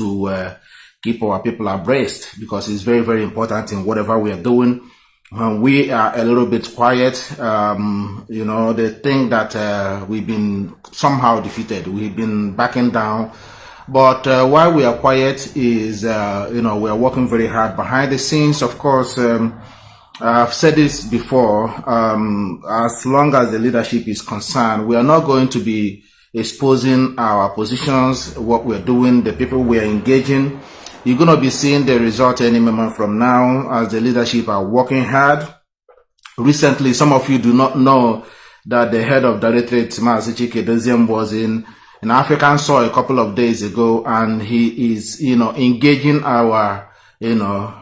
to keep our people abreast, because it's very, very important in whatever we are doing. When we are a little bit quiet, they think that we've been somehow defeated. We've been backing down. But while we are quiet is, we are working very hard behind the scenes. Of course, I've said this before, as long as the leadership is concerned, we are not going to be exposing our positions, what we're doing, the people we are engaging. You're going to be seeing the result any moment from now, as the leadership are working hard. Recently, some of you do not know that the head of Directorate, Mazi, was in African soil a couple of days ago, and he is, engaging our,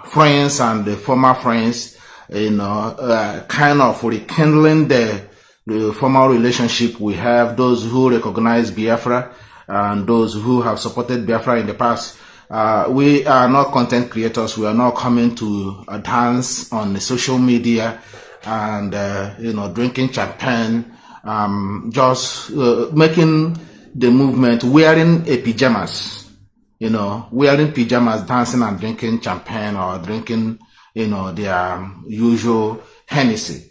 friends and the former friends, kind of rekindling the formal relationship we have, those who recognize Biafra and those who have supported Biafra in the past. We are not content creators. We are not coming to dance on the social media and, drinking champagne, just making the movement, wearing pajamas, wearing pajamas, dancing and drinking champagne or drinking, their usual Hennessy.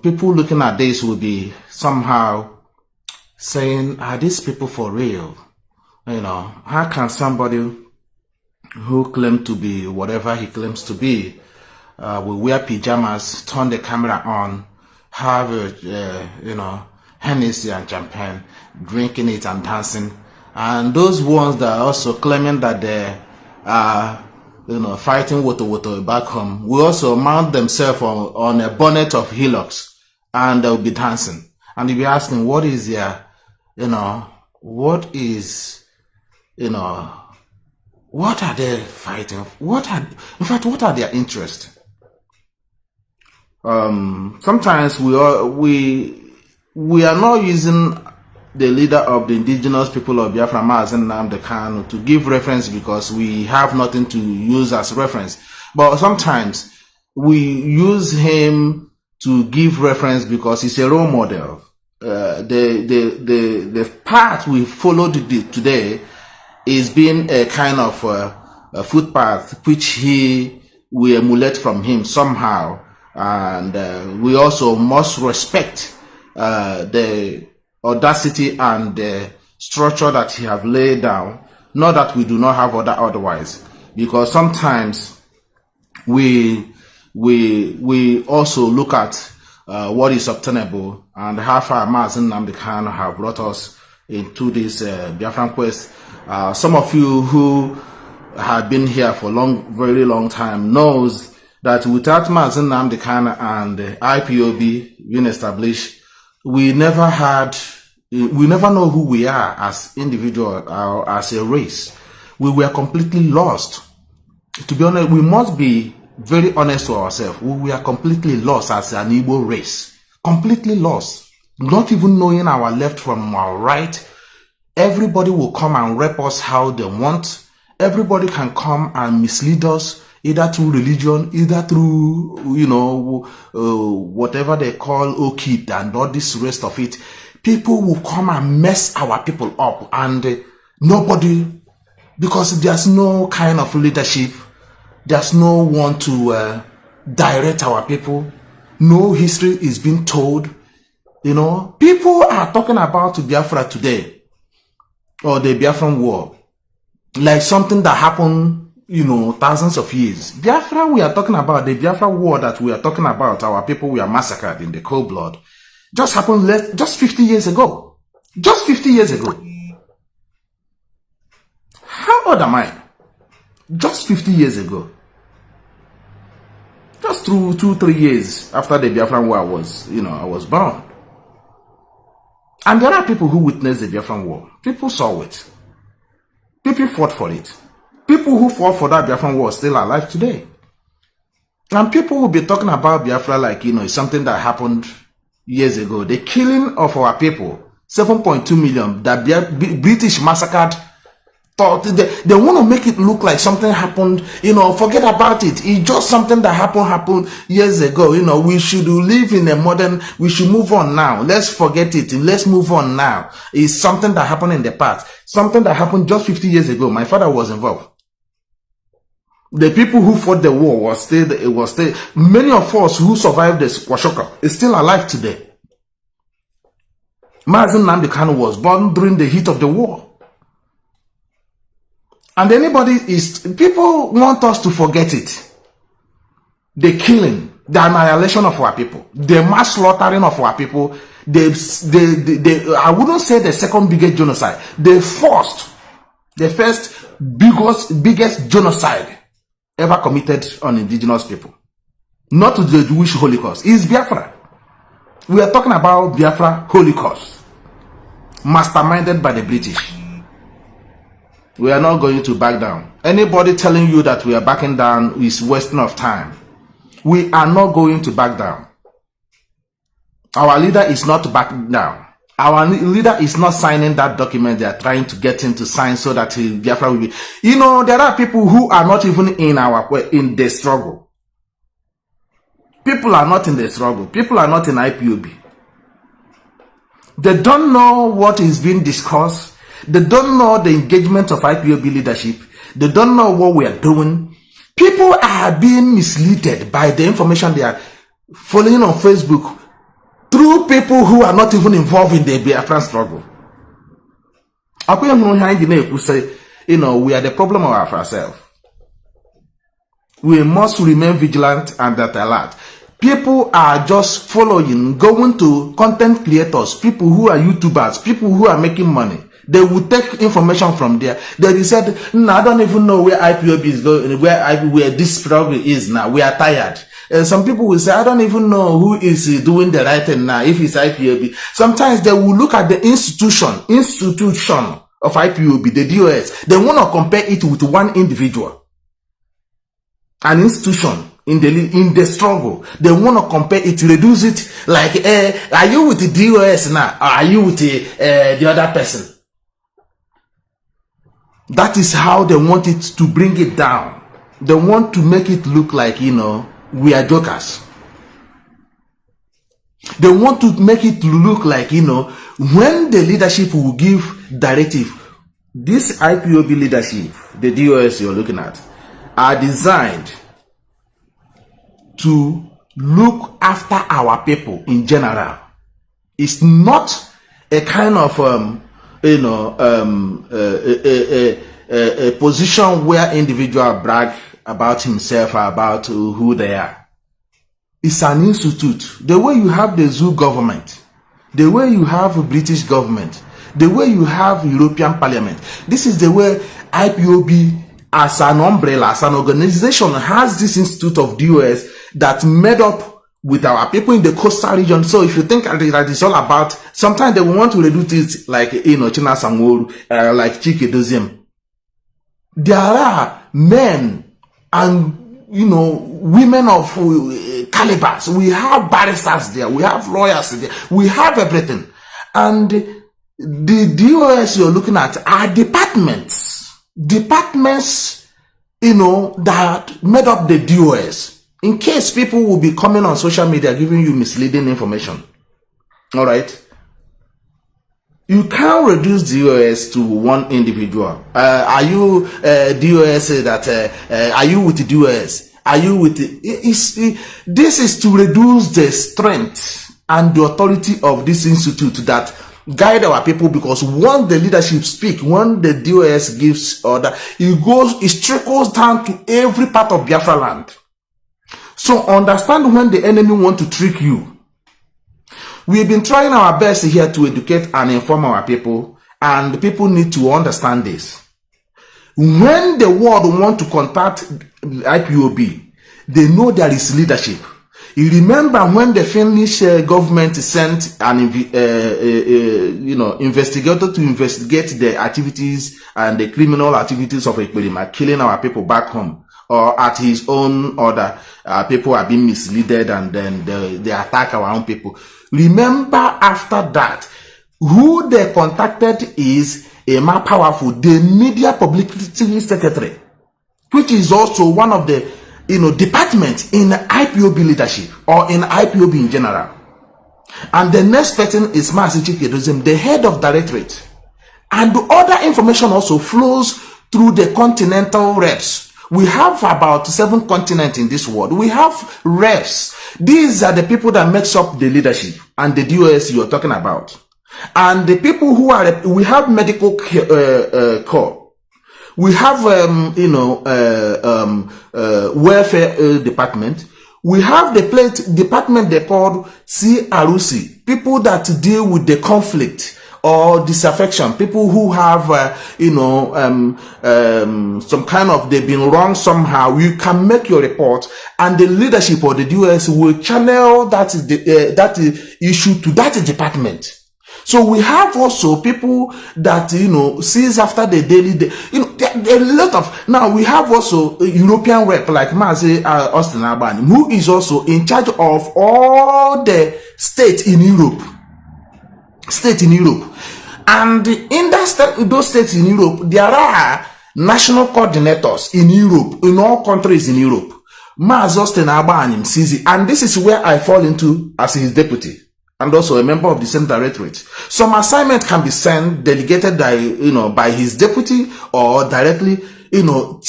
People looking at this will be somehow saying, are these people for real? How can somebody who claims to be whatever he claims to be, will wear pajamas, turn the camera on, have Hennessy and champagne, drinking it and dancing, and those ones that are also claiming that they are, fighting woto back home, will also mount themselves on a bonnet of hillocks, and they'll be dancing, and you'll be asking, what is their, what are they fighting? What are their interests? Sometimes we are not using the leader of the indigenous people of Biafra, Mazi Nnamdi Kanu, to give reference because we have nothing to use as reference. But sometimes we use him to give reference because he's a role model. The path we followed today is being a kind of a footpath which we emulate from him somehow, and we also must respect the audacity and the structure that he have laid down. Not that we do not have otherwise, because sometimes we also look at what is obtainable and how far Mazi Nnamdi Kanu have brought us into this Biafran quest. Some of you who have been here for very long time knows that without Mazi Nnamdi Kanu and IPOB being established, we never know who we are as individuals or as a race. We were completely lost. To be honest, we must be very honest to ourselves. We are completely lost as an Igbo race. Completely lost. Not even knowing our left from our right. Everybody will come and rep us how they want. Everybody can come and mislead us, either through religion, either through, whatever they call Okid and all this rest of it. People will come and mess our people up, and nobody, because there's no kind of leadership, there's no one to direct our people. No history is being told. People are talking about Biafra today, or the Biafran war, like something that happened, thousands of years. Biafra, we are talking about, the Biafra war that we are talking about, our people were massacred in the cold blood, just happened just 50 years ago. Just 50 years ago. How old am I? Just 50 years ago. Just 2-3 years after the Biafran war I was born. And there are people who witnessed the Biafran war. People saw it. People fought for it. People who fought for that Biafran war are still alive today. And people will be talking about Biafra like, it's something that happened years ago. The killing of our people, 7.2 million, that British massacred thought. They want to make it look like something happened, forget about it. It's just something that happened years ago. We should live in a modern, we should move on now. Let's forget it. Let's move on now. It's something that happened in the past. Something that happened just 50 years ago. My father was involved. The people who fought the war was still, many of us who survived the Kwashoka is still alive today. Mazi Nnamdi Kanu was born during the heat of the war. And people want us to forget it. The killing, the annihilation of our people, the mass slaughtering of our people, I wouldn't say the second biggest genocide, the first biggest genocide ever committed on indigenous people. Not to the Jewish Holocaust. It's Biafra. We are talking about Biafra Holocaust. Masterminded by the British. We are not going to back down. Anybody telling you that we are backing down is wasting of time. We are not going to back down. Our leader is not backing down. Our leader is not signing that document they are trying to get him to sign so that Biafra will be. There are people who are not even in the struggle. People are not in the struggle. People are not in IPOB. They don't know what is being discussed. They don't know the engagement of IPOB leadership. They don't know what we are doing. People are being misled by the information they are following on Facebook through people who are not even involved in the Biafran struggle. We are the problem of ourselves. We must remain vigilant and at alert. People are just following, going to content creators, people who are YouTubers, people who are making money. They will take information from there. They said, no, I don't even know where IPOB is going, where this struggle is now. We are tired. Some people will say, I don't even know who is doing the right thing now, if it's IPOB. Sometimes they will look at the institution of IPOB, the DOS. They want to compare it with one individual. An institution in the struggle. They want to compare it, reduce it, like, are you with the DOS now? Or are you with the other person? That is how they want it to bring it down. They want to make it look like, we are jokers. They want to make it look like, when the leadership will give directive, this IPOB leadership, the DOS you're looking at, are designed to look after our people in general. It's not a kind of, a position where individual brag about himself or about who they are. It's an institute. The way you have the zoo government, the way you have a British government, the way you have European Parliament, this is the way IPOB as an umbrella, as an organization, has this institute of DOS that made up with our people in the coastal region. So if you think that it's all about, sometimes they want to reduce it like, China Sangwolu, like Chike Doziem. There are men and, women of calibers. We have barristers there. We have lawyers there. We have everything. And the DOS you're looking at are departments. Departments, that made up the DOS. In case people will be coming on social media giving you misleading information. All right. You can't reduce DOS to one individual. Are you DOS that, are you with DOS? Are you with this is to reduce the strength and the authority of this institute that guide our people, because once the leadership speak, when the DOS gives order, it trickles down to every part of Biafra land. So understand when the enemy want to trick you. We've been trying our best here to educate and inform our people, and people need to understand this. When the world want to contact IPOB, they know there is leadership. You remember when the Finnish government sent an investigator to investigate the activities and the criminal activities of Ekperima, killing our people back home, or at his own order, people are being misled and then they attack our own people. Remember after that, who they contacted is a more powerful, the media publicity secretary, which is also one of the departments in IPOB leadership or in IPOB in general. And the next person is Mazi Chikedozie, the head of directorate. And the other information also flows through the continental reps. We have about 7 continents in this world. We have reps. These are the people that makes up the leadership and the DOS you're talking about. And the people who are, we have medical corps. We have, welfare department. We have the department they called CRUC, people that deal with the conflict or disaffection, people who have, some kind of, they've been wrong somehow. You can make your report, and the leadership or the DOS will channel that issue to that department. So we have also people that, sees after the daily, there are a lot of, now we have also a European rep like Mazi Austin Albani, who is also in charge of all the states in Europe. And in those states in Europe, there are national coordinators in Europe, in all countries in Europe. Mazi Austin Albani sees it, and this is where I fall into as his deputy, and also a member of the same directorate. Some assignment can be sent, delegated by his deputy or directly, Mazi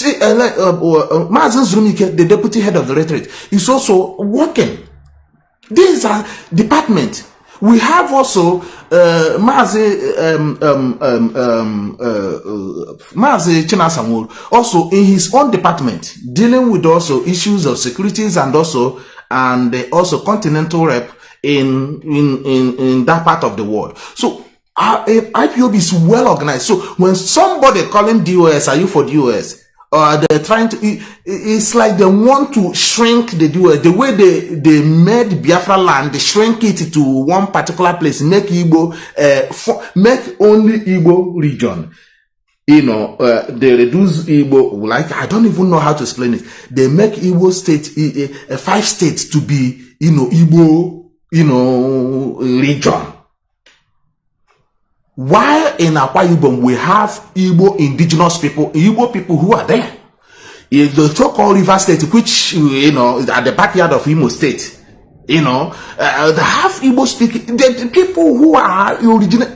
Zrumike, the deputy head of the directorate, is also working. These are departments. We have also Mazi Chinasamur, also in his own department, dealing with also issues of securities and also continental rep in that part of the world. So IPOB is well organized. So when somebody calling DOS, are you for DOS? They're trying to, it's like they want to shrink the DOS. The way they made Biafra land, they shrink it to one particular place, make Igbo, make only Igbo region. They reduce Igbo, like, I don't even know how to explain it. They make Igbo state, 5 states to be, Igbo, region. While in Akwa Ibom we have Igbo indigenous people, Igbo people who are there. In the so-called River State, which is at the backyard of Imo State, they have Igbo speaking, the people who are original,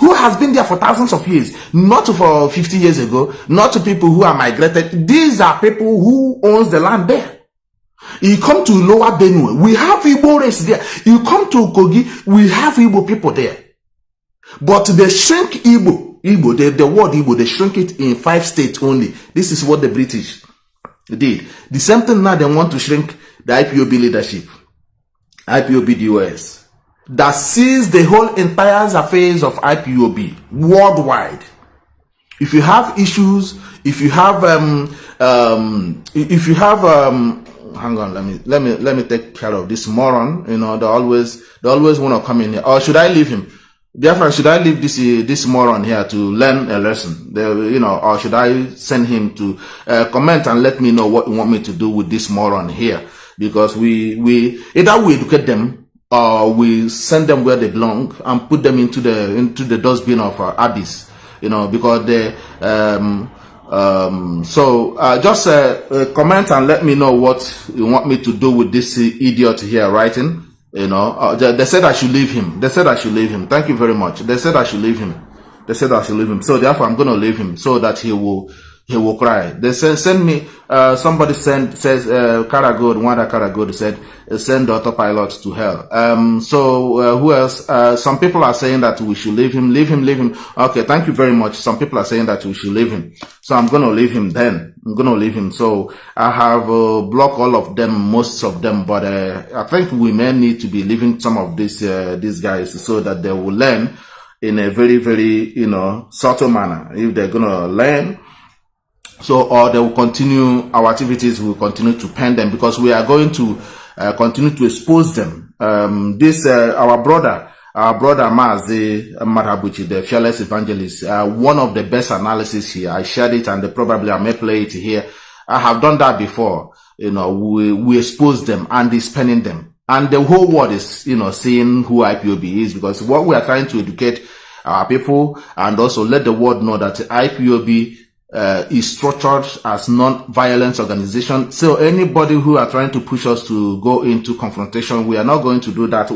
who has been there for thousands of years, not for 50 years ago, not to people who are migrated. These are people who owns the land there. You come to Lower Benue, we have Igbo race there. You come to Kogi, we have Igbo people there. But they shrink Igbo, the word Igbo, they shrink it in 5 states only. This is what the British did. The same thing now, they want to shrink the IPOB leadership, IPOB DOS, that sees the whole entire affairs of IPOB worldwide. If you have issues, if you have hang on, let me take care of this moron. They always want to come in here. Or should I leave him? Biafra, should I leave this moron here to learn a lesson? Or should I send him to comment and let me know what you want me to do with this moron here? Because we either we educate them or we send them where they belong and put them into the dustbin of abyss. Because they just comment and let me know what you want me to do with this idiot here writing. They said I should leave him. Thank you very much. They said I should leave him. So therefore I'm going to leave him so that he will cry. They send me, somebody says, Karagod, Wanda Karagod said, send the autopilot to hell. Who else? Some people are saying that we should leave him. Okay, thank you very much. Some people are saying that we should leave him. So I'm going to leave him then. So I have blocked all of them, most of them, but I think we may need to be leaving some of these guys so that they will learn in a very, very, subtle manner. If they're going to learn, or they will continue, our activities will continue to pen them, because we are going to continue to expose them. Our brother Mazi Marabuchi, the fearless evangelist, one of the best analysis here. I shared it, and probably I may play it here. I have done that before. We expose them and is penning them. And the whole world is, seeing who IPOB is, because what we are trying to educate our people, and also let the world know that IPOB is structured as non-violence organization. So anybody who are trying to push us to go into confrontation, we are not going to do that.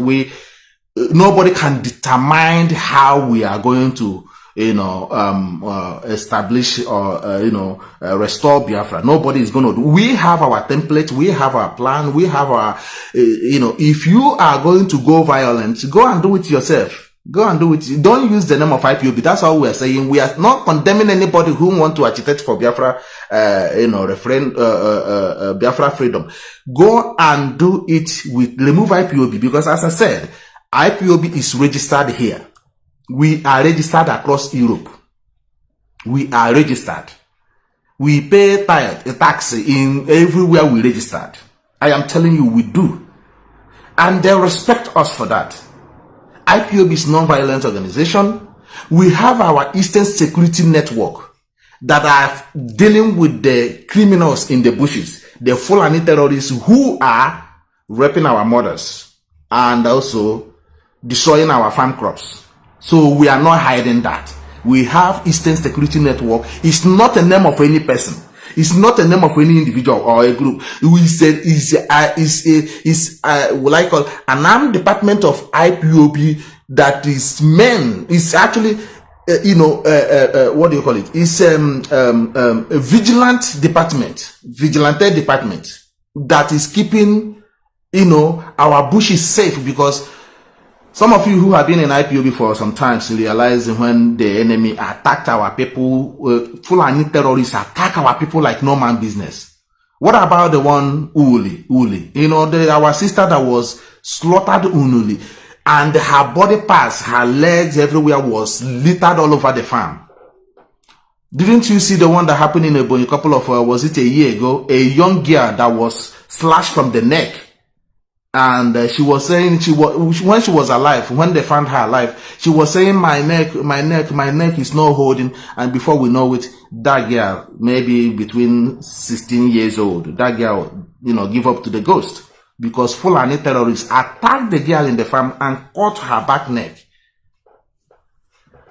Nobody can determine how we are going to, establish or, restore Biafra. Nobody is going to do. We have our template. We have our plan. We have our, if you are going to go violent, go and do it yourself. Go and do it. Don't use the name of IPOB. That's all we are saying. We are not condemning anybody who want to agitate for Biafra, Biafra freedom. Go and do it remove IPOB, because as I said, IPOB is registered here. We are registered across Europe. We are registered. We pay tax in everywhere we registered. I am telling you, we do. And they respect us for that. IPOB is non-violent organization. We have our Eastern Security Network that are dealing with the criminals in the bushes, the Fulani terrorists who are raping our mothers and also destroying our farm crops. So we are not hiding that. We have Eastern Security Network. It's not a name of any person. It's not a name of any individual or a group. We said what I call an armed department of IPOB that is actually, what do you call it? It's a vigilante department that is keeping, our bushes safe, because some of you who have been in IPOB for some time realize when the enemy attacked our people, Fulani terrorists attack our people like no man business. What about the one Uli? Our sister that was slaughtered Unuli, and her body parts, her legs, everywhere was littered all over the farm. Didn't you see the one that happened in Ebonyi a couple of, was it a year ago? A young girl that was slashed from the neck. And she was saying, when she was alive, when they found her alive, she was saying, my neck is not holding. And before we know it, that girl, maybe between 16 years old, that girl, give up to the ghost. Because Fulani terrorists attacked the girl in the farm and cut her back neck.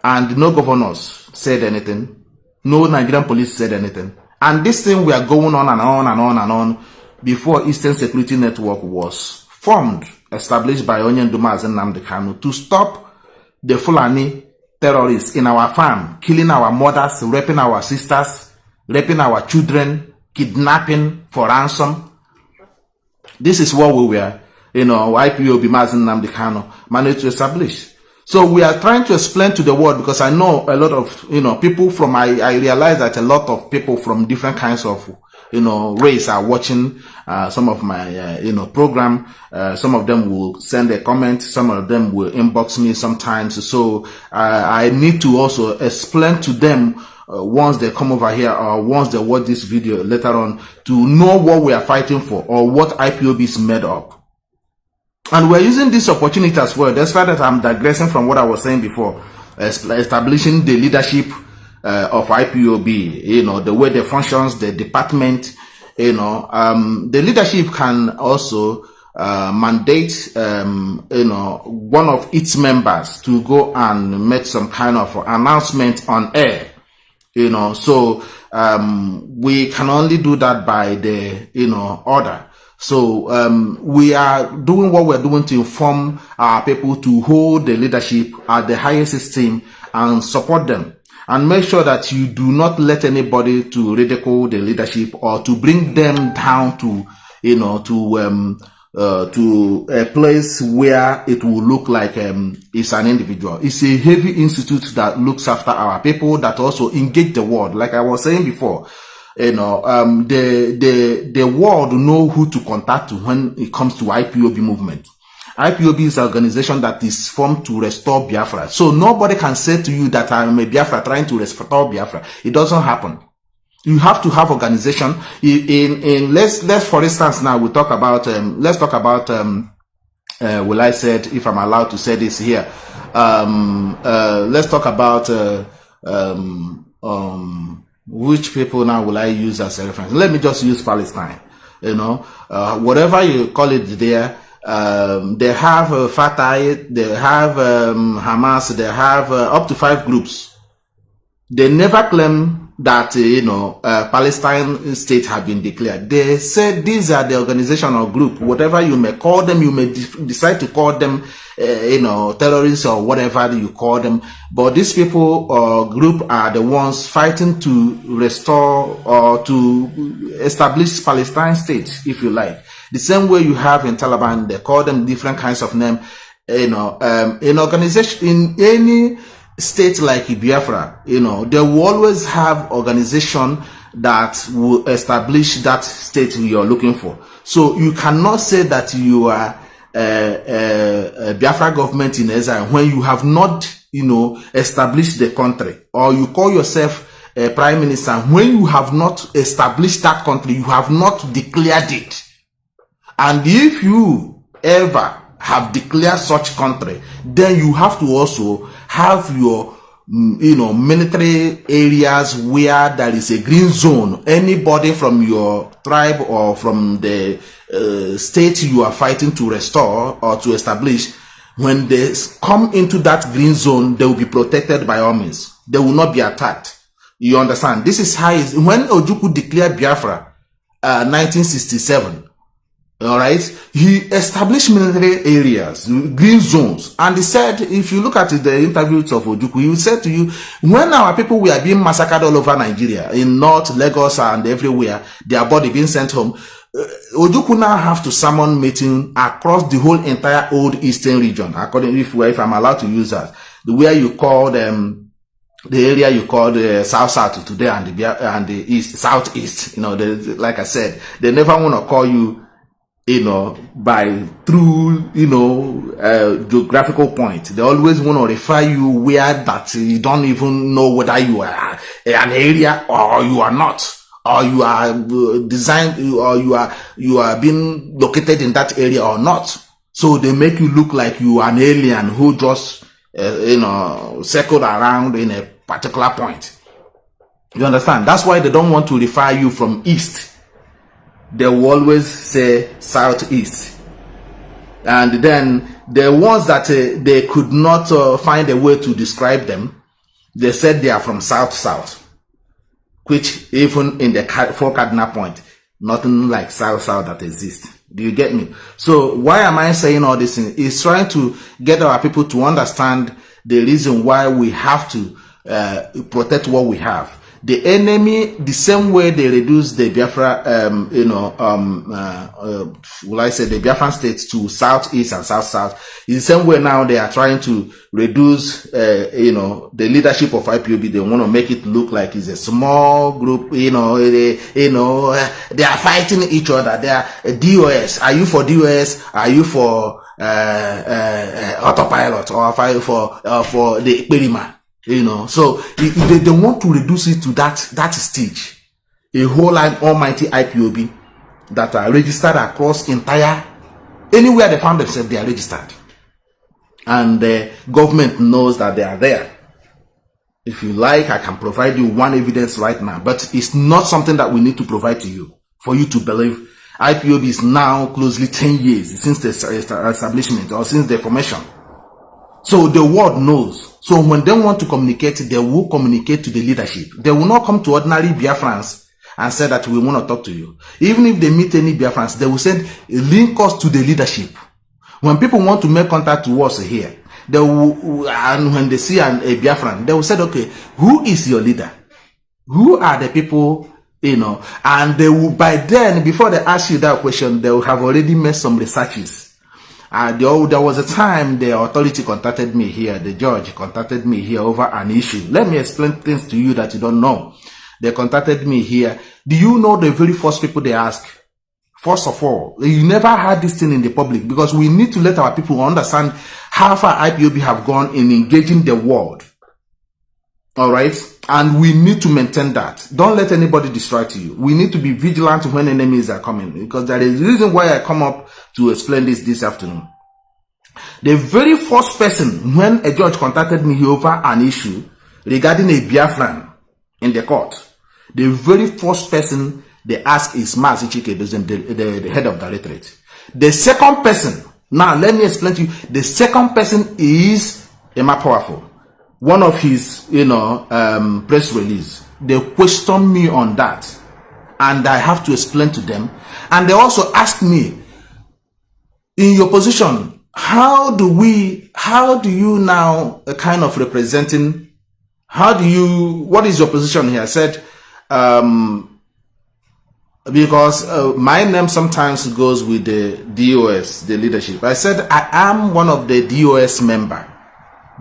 And no governors said anything. No Nigerian police said anything. And this thing we are going on and on and on and on before Eastern Security Network was formed, established by Mazi and Nnamdi Kanu to stop the Fulani terrorists in our farm, killing our mothers, raping our sisters, raping our children, kidnapping for ransom. This is what we were, IPOB, Mazi and Nnamdi Kanu managed to establish. So we are trying to explain to the world, because I know a lot of, people from, I realize that a lot of people from different kinds of, race are watching some of my, program. Some of them will send a comment. Some of them will inbox me sometimes. So I need to also explain to them once they come over here or once they watch this video later on to know what we are fighting for or what IPOB is made of. And we're using this opportunity as well, despite that I'm digressing from what I was saying before, establishing the leadership of IPOB, the way they functions, the department, the leadership can also mandate, one of its members to go and make some kind of announcement on air, so we can only do that by the, order. So we are doing what we're doing to inform our people to hold the leadership at the highest esteem and support them. And make sure that you do not let anybody to ridicule the leadership or to bring them down to, to a place where it will look like it's an individual. It's a heavy institute that looks after our people, that also engage the world. Like I was saying before, the world know who to contact when it comes to IPOB movement. IPOB is an organization that is formed to restore Biafra. So nobody can say to you that I'm a Biafra trying to restore Biafra. It doesn't happen. You have to have organization. Let's for instance now we talk about let's talk about will I said, if I'm allowed to say this here, let's talk about which people now will I use as a reference. Let me just use Palestine. Whatever you call it there. They have Fatah, they have Hamas, they have up to 5 groups. They never claim that, Palestine state have been declared. They said these are the organization or group, whatever you may call them, you may decide to call them, terrorists or whatever you call them. But these people or group are the ones fighting to restore or to establish Palestine state, if you like. The same way you have in Taliban, they call them different kinds of name, in organization, in any state like Biafra, they will always have organization that will establish that state you're looking for. So you cannot say that you are a Biafra government in exile when you have not, established the country, or you call yourself a prime minister when you have not established that country, you have not declared it. And if you ever have declared such country, then you have to also have your, military areas where there is a green zone. Anybody from your tribe or from the state you are fighting to restore or to establish, when they come into that green zone, they will be protected by all means. They will not be attacked. You understand? This is how when Ojukwu declared Biafra, 1967, all right, he established military areas, green zones, and he said, if you look at the interviews of Ojukwu, he said to you, when our people were being massacred all over Nigeria, in North, Lagos, and everywhere, their body being sent home, Ojukwu now have to summon meeting across the whole entire old eastern region, according if I'm allowed to use that, where you call them. The area you call the South today and the East, Southeast, like I said, they never want to call you, by through, geographical point. They always want to refer you where that you don't even know whether you are an area or you are not, or you are designed, or you are being located in that area or not. So they make you look like you are an alien who just, circled around in a particular point. You understand? That's why they don't want to refer you from east. They will always say southeast. And then the ones that they could not find a way to describe them, they said they are from south, which even in the 4 cardinal point, nothing like south that exists. Do you get me? So why am I saying all this? It's trying to get our people to understand the reason why we have to protect what we have. The enemy, the same way they reduce the Biafra, will I say the Biafran states to southeast and south, is the same way now they are trying to reduce, the leadership of IPOB. They want to make it look like it's a small group, they are fighting each other. They are DOS. Are you for DOS? Are you for, autopilot, or for the Perima? So they want to reduce it to that stage. A whole almighty IPOB that are registered across anywhere they found themselves, they are registered. And the government knows that they are there. If you like, I can provide you one evidence right now, but it's not something that we need to provide to you for you to believe. IPOB is now closely 10 years since the establishment or since the formation. So the world knows. So when they want to communicate, they will communicate to the leadership. They will not come to ordinary Biafrans and say that we want to talk to you. Even if they meet any Biafrans, they will send link us to the leadership. When people want to make contact to us here, they will, and when they see a Biafran, they will say, okay, who is your leader? Who are the people, and they will, by then, before they ask you that question, they will have already made some researches. There was a time the authority contacted me here, the judge contacted me here over an issue. Let me explain things to you that you don't know. They contacted me here. Do you know the very first people they ask? First of all, you never had this thing in the public, because we need to let our people understand how far IPOB have gone in engaging the world. All right? And we need to maintain that. Don't let anybody distract you. We need to be vigilant when enemies are coming, because that is the reason why I come up to explain this afternoon. The very first person, when a judge contacted me over an issue regarding a Biafran in the court, the very first person they ask is Mazi, the head of the directorate. The second person Now, let me explain to you. The second person is Emma Powerful. One of his, press release. They questioned me on that, and I have to explain to them. And they also asked me, in your position, how do you now kind of representing? What is your position here? I said, because my name sometimes goes with the DOS, the leadership. I said, I am one of the DOS member.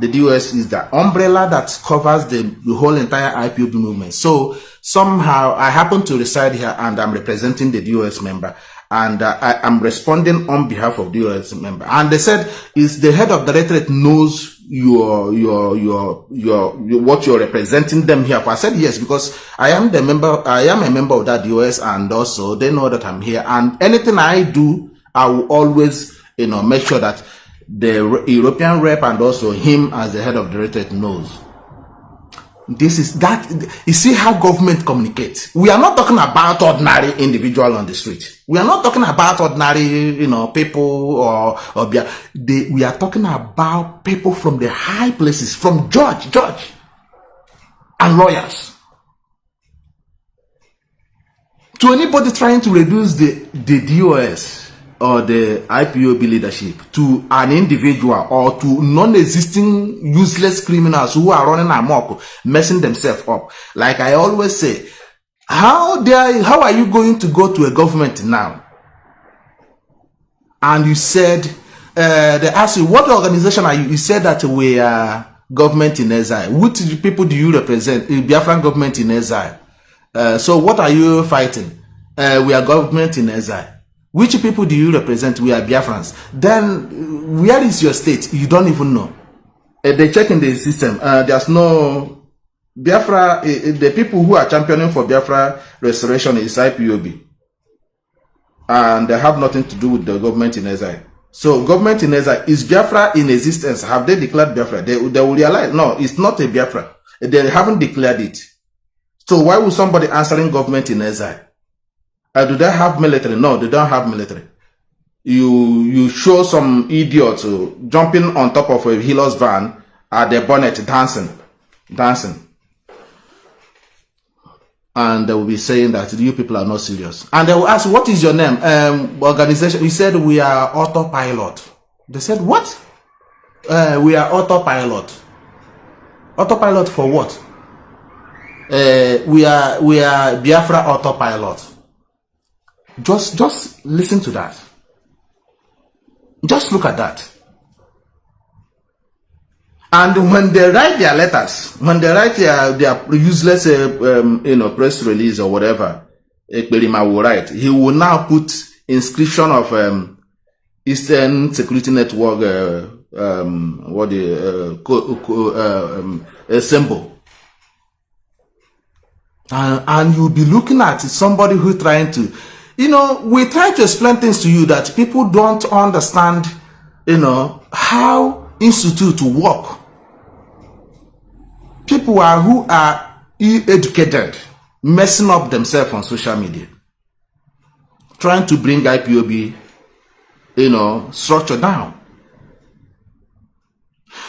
The DOS is the umbrella that covers the whole entire IPOB movement. So somehow I happen to reside here and I'm representing the DOS member. And I am responding on behalf of the DOS member. And they said, is the head of the directorate knows what you're representing them here for? I said yes, because I am a member of that DOS, and also they know that I'm here. And anything I do, I will always, make sure that the European rep and also him as the head of the directorate knows. This is that. You see how government communicates. We are not talking about ordinary individual on the street. We are not talking about ordinary, people we are talking about people from the high places, from judge, and lawyers. To anybody trying to reduce the DOS or the IPOB leadership to an individual or to non-existing useless criminals who are running amok, messing themselves up. Like I always say, how are you going to go to a government now? And you said, they asked you, what organization are you? You said that we are government in exile. Which people do you represent? Biafran government in exile. So what are you fighting? We are government in exile. Which people do you represent? We are Biafrans. Then, where is your state? You don't even know. They check in the system. There's no Biafra. The people who are championing for Biafra restoration is IPOB. And they have nothing to do with the government in exile. So, government in exile, is Biafra in existence? Have they declared Biafra? They will realize, no, it's not a Biafra. They haven't declared it. So, why would somebody answering government in exile? Do they have military? No, they don't have military. You show some idiot jumping on top of a healer's van at the bonnet dancing. And they will be saying that you people are not serious. And they will ask, what is your name? Organization. We said we are autopilot. They said, what? We are autopilot. Autopilot for what? We are Biafra autopilot. Just listen to that. Just look at that. And when they write their letters, when they write their useless, press release or whatever, Ekperima will write, he will now put inscription of Eastern Security Network, symbol. And you'll be looking at somebody who's trying to, we try to explain things to you that people don't understand, how institute work. People who are educated, messing up themselves on social media, trying to bring IPOB, structure down.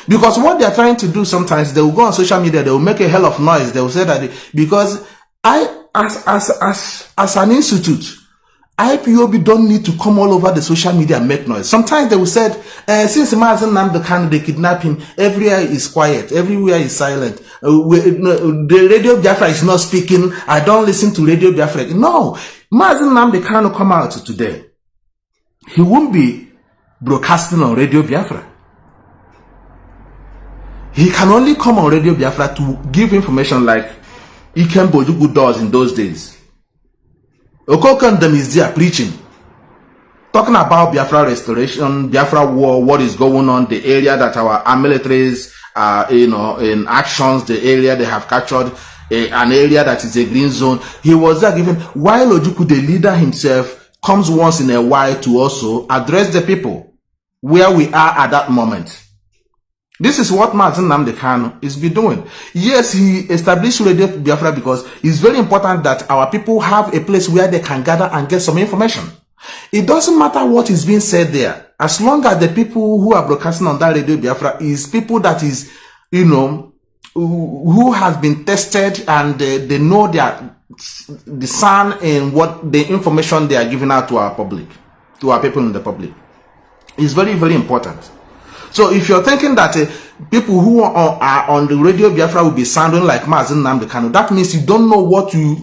Because what they are trying to do sometimes, they will go on social media, they will make a hell of noise. They will say that because as an institute, IPOB don't need to come all over the social media and make noise. Sometimes they will say, since Mazi Nnamdi Kanu, they kidnap him, everywhere is quiet, everywhere is silent. The Radio Biafra is not speaking. I don't listen to Radio Biafra. No, Mazi Nnamdi Kanu come out today. He won't be broadcasting on Radio Biafra. He can only come on Radio Biafra to give information like Ikem Bojugu does in those days. Okokandem is there preaching, talking about Biafra restoration, Biafra war, what is going on, the area that our militaries are, in actions, the area they have captured, an area that is a green zone. He was there giving, while Ojukwu, the leader himself, comes once in a while to also address the people where we are at that moment. This is what Mazi Nnamdi Kanu is be doing. Yes, he established Radio Biafra because it's very important that our people have a place where they can gather and get some information. It doesn't matter what is being said there. as long as the people who are broadcasting on that Radio Biafra is people that is, who has been tested and they know the sun and what the information they are giving out to our public, to our people in the public, is very, very important. So if you're thinking that people who are on the Radio Biafra will be sounding like Mazi Nnamdi Kanu, that means you don't know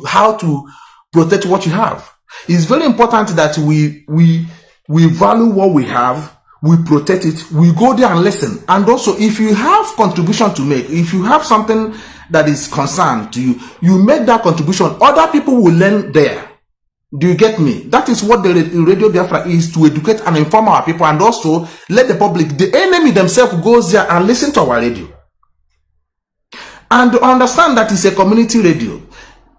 how to protect what you have. It's very important that we value what we have, we protect it, we go there and listen. And also, if you have contribution to make, if you have something that is concerned to you, you make that contribution. Other people will learn there. Do you get me? That is what the Radio Biafra is, to educate and inform our people, and also let the public, the enemy themselves, goes there and listen to our radio. And understand that it's a community radio.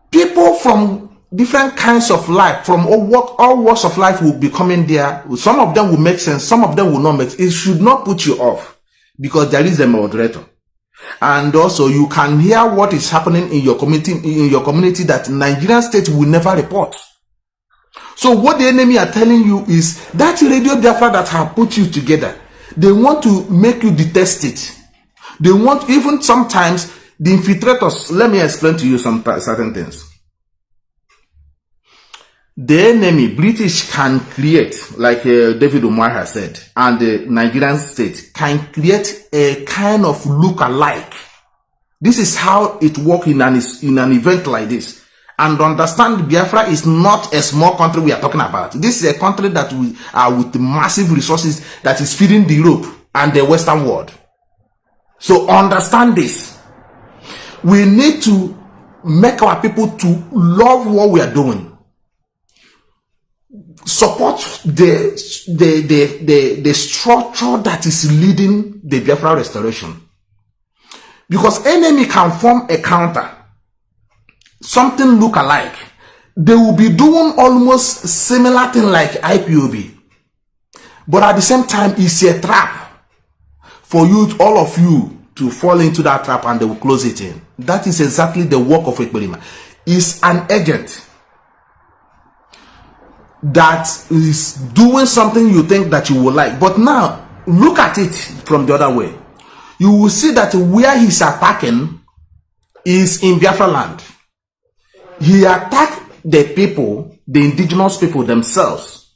People from different kinds of life, from all walks of life, will be coming there. Some of them will make sense, some of them will not make sense. It should not put you off, because there is a moderator. And also you can hear what is happening in your community that Nigerian state will never report. So what the enemy are telling you is that Radio Biafra that have put you together, they want to make you detest it. They want, even sometimes, the infiltrators. Let me explain to you some certain things. The enemy, British, can create, like David Umar has said, and the Nigerian state can create a kind of look-alike. This is how it works in an event like this. And understand, Biafra is not a small country we are talking about. This is a country that we are with massive resources that is feeding the Europe and the Western world. So understand this. We need to make our people to love what we are doing. Support the structure that is leading the Biafra restoration. Because enemy can form a counter, something look alike. They will be doing almost similar thing like IPOB. But at the same time, it's a trap for you, all of you, to fall into that trap, and they will close it in. That is exactly the work of Ekperima. It's an agent that is doing something you think that you will like. But now, look at it from the other way. You will see that where he's attacking is in Biafra land. He attacked the people, the indigenous people themselves.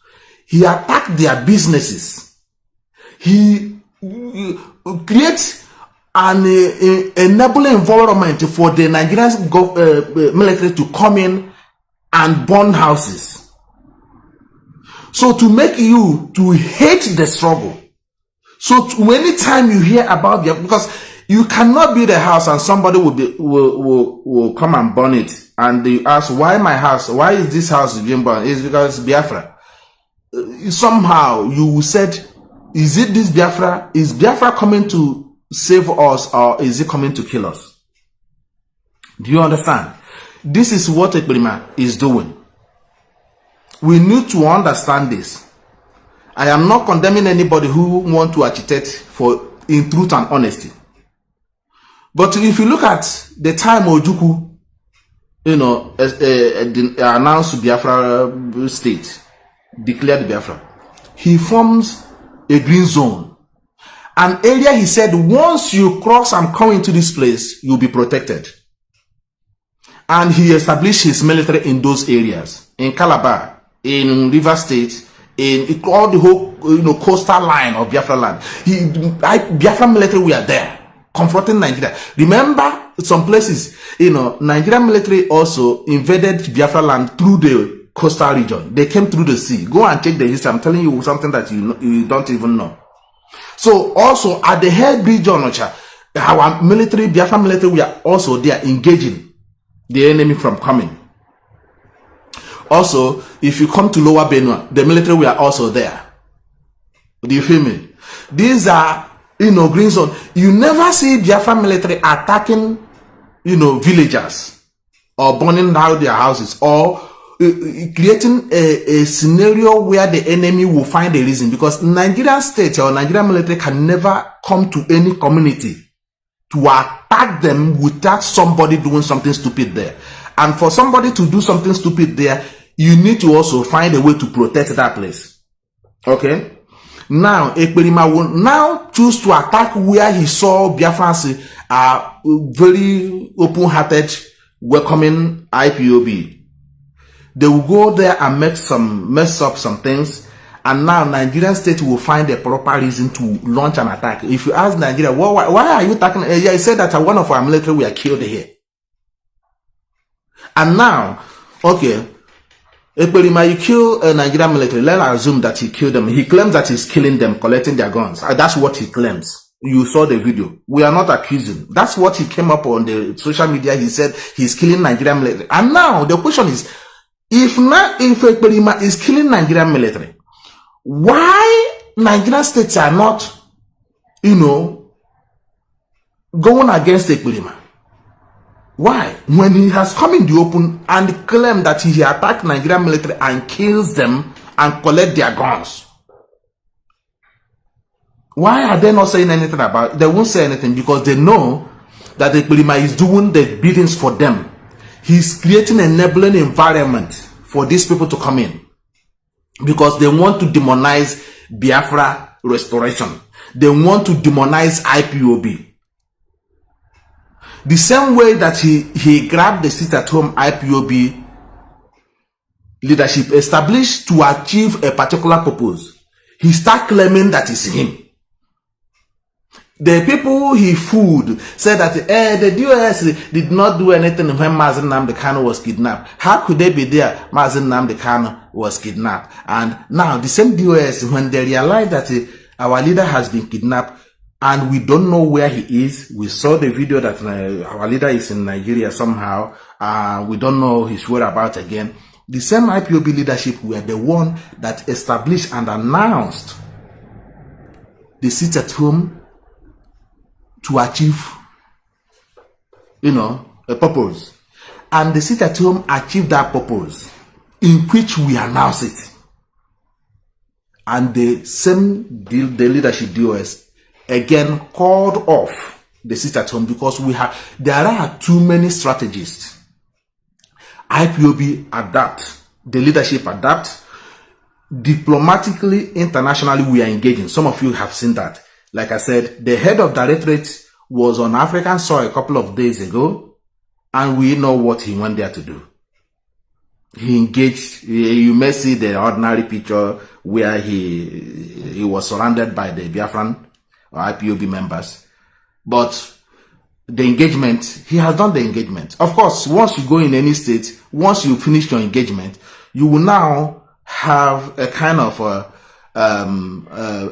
He attacked their businesses. He creates an enabling environment for the Nigerian military to come in and burn houses. So to make you to hate the struggle. So anytime you hear about Biafra, because you cannot build a house and somebody will come and burn it, and they ask, why my house? Why is this house being burned? It's because Biafra. Somehow you said, is it this Biafra? Is Biafra coming to save us, or is it coming to kill us? Do you understand? This is what Ekperima is doing. We need to understand this. I am not condemning anybody who want to agitate in truth and honesty. But if you look at the time Ojukwu, announced Biafra state, declared Biafra, he forms a green zone. An area he said, once you cross and come into this place, you'll be protected. And he established his military in those areas, in Calabar, in River State, in all the whole coastal line of Biafra land. Biafra military were there, confronting Nigeria. Remember, some places, Nigerian military also invaded Biafra land through the coastal region. They came through the sea. Go and check the history. I'm telling you something that you don't even know. So also at the head region, our military, Biafra military, we are also there engaging the enemy from coming. Also, if you come to Lower Benue, the military were also there. Do you feel me? These are, green zone. You never see Biafra military attacking, villagers, or burning down their houses, or creating a scenario where the enemy will find a reason, because Nigerian state or Nigerian military can never come to any community to attack them without somebody doing something stupid there. And for somebody to do something stupid there, you need to also find a way to protect that place. Okay? Now, Ekperima will now choose to attack where he saw Biafrans are very open-hearted, welcoming IPOB. They will go there and mess up some things, and now Nigerian state will find a proper reason to launch an attack. If you ask Nigeria, why are you attacking? Yeah, he said that one of our military were killed here. And now, okay, Ekperima, you kill a Nigerian military. Let's assume that he killed them. He claims that he's killing them, collecting their guns. That's what he claims. You saw the video. We are not accusing. That's what he came up on the social media. He said he's killing Nigerian military. And now the question is, if Ekperima is killing Nigerian military, why Nigerian states are not, going against Ekperima? Why? When he has come in the open and claimed that he attacked Nigerian military and kills them and collect their guns. Why are they not saying anything about it? They won't say anything because they know that Ekperima is doing the biddings for them. He's creating an enabling environment for these people to come in because they want to demonize Biafra restoration. They want to demonize IPOB. The same way that he grabbed the sit-at-home IPOB leadership established to achieve a particular purpose, he started claiming that it's him. The people he fooled said that the DOS did not do anything when Mazi Nnamdi Kanu was kidnapped. How could they be there? Mazi Nnamdi Kanu was kidnapped. And now the same DOS, when they realized that our leader has been kidnapped, and we don't know where he is. We saw the video that our leader is in Nigeria somehow. We don't know his whereabouts again. The same IPOB leadership were the one that established and announced the sit-at-home to achieve, a purpose. And the sit-at-home achieved that purpose, in which we announce it. And the same deal, the leadership DOS, again called off the sit-at-home because there are too many strategists. IPOB adapt, the leadership adapt. Diplomatically, internationally, we are engaging. Some of you have seen that. Like I said, the head of directorate was on African soil a couple of days ago, and we know what he went there to do. He engaged. You may see the ordinary picture where he was surrounded by the Biafran or IPOB members, but the engagement, he has done the engagement. Of course, once you go in any state, once you finish your engagement, you will now have a kind of a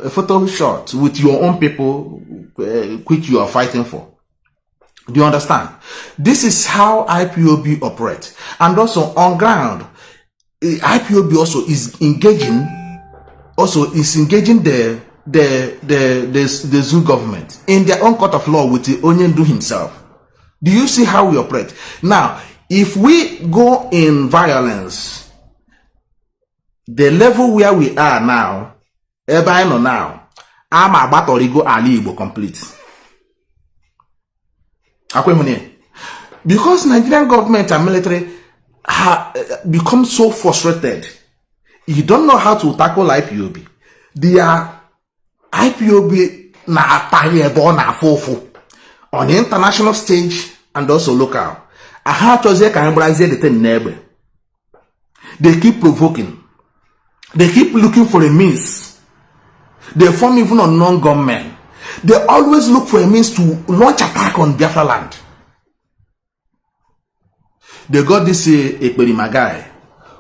photo shot with your own people, which you are fighting for. Do you understand? This is how IPOB operates. And also on ground, IPOB also is engaging the zoo government in their own court of law with the Onyendu himself. Do you see how we operate? Now, if we go in violence, the level where we are now, I'm about to go Ali Igbo complete. Because Nigerian government and military have become so frustrated, you don't know how to tackle IPOB. They are IPOB na atariebo na fofo on the international stage and also local. They keep provoking. They keep looking for a means. They form even on non-government. They always look for a means to launch attack on Biafra land. They got this Ekperima guy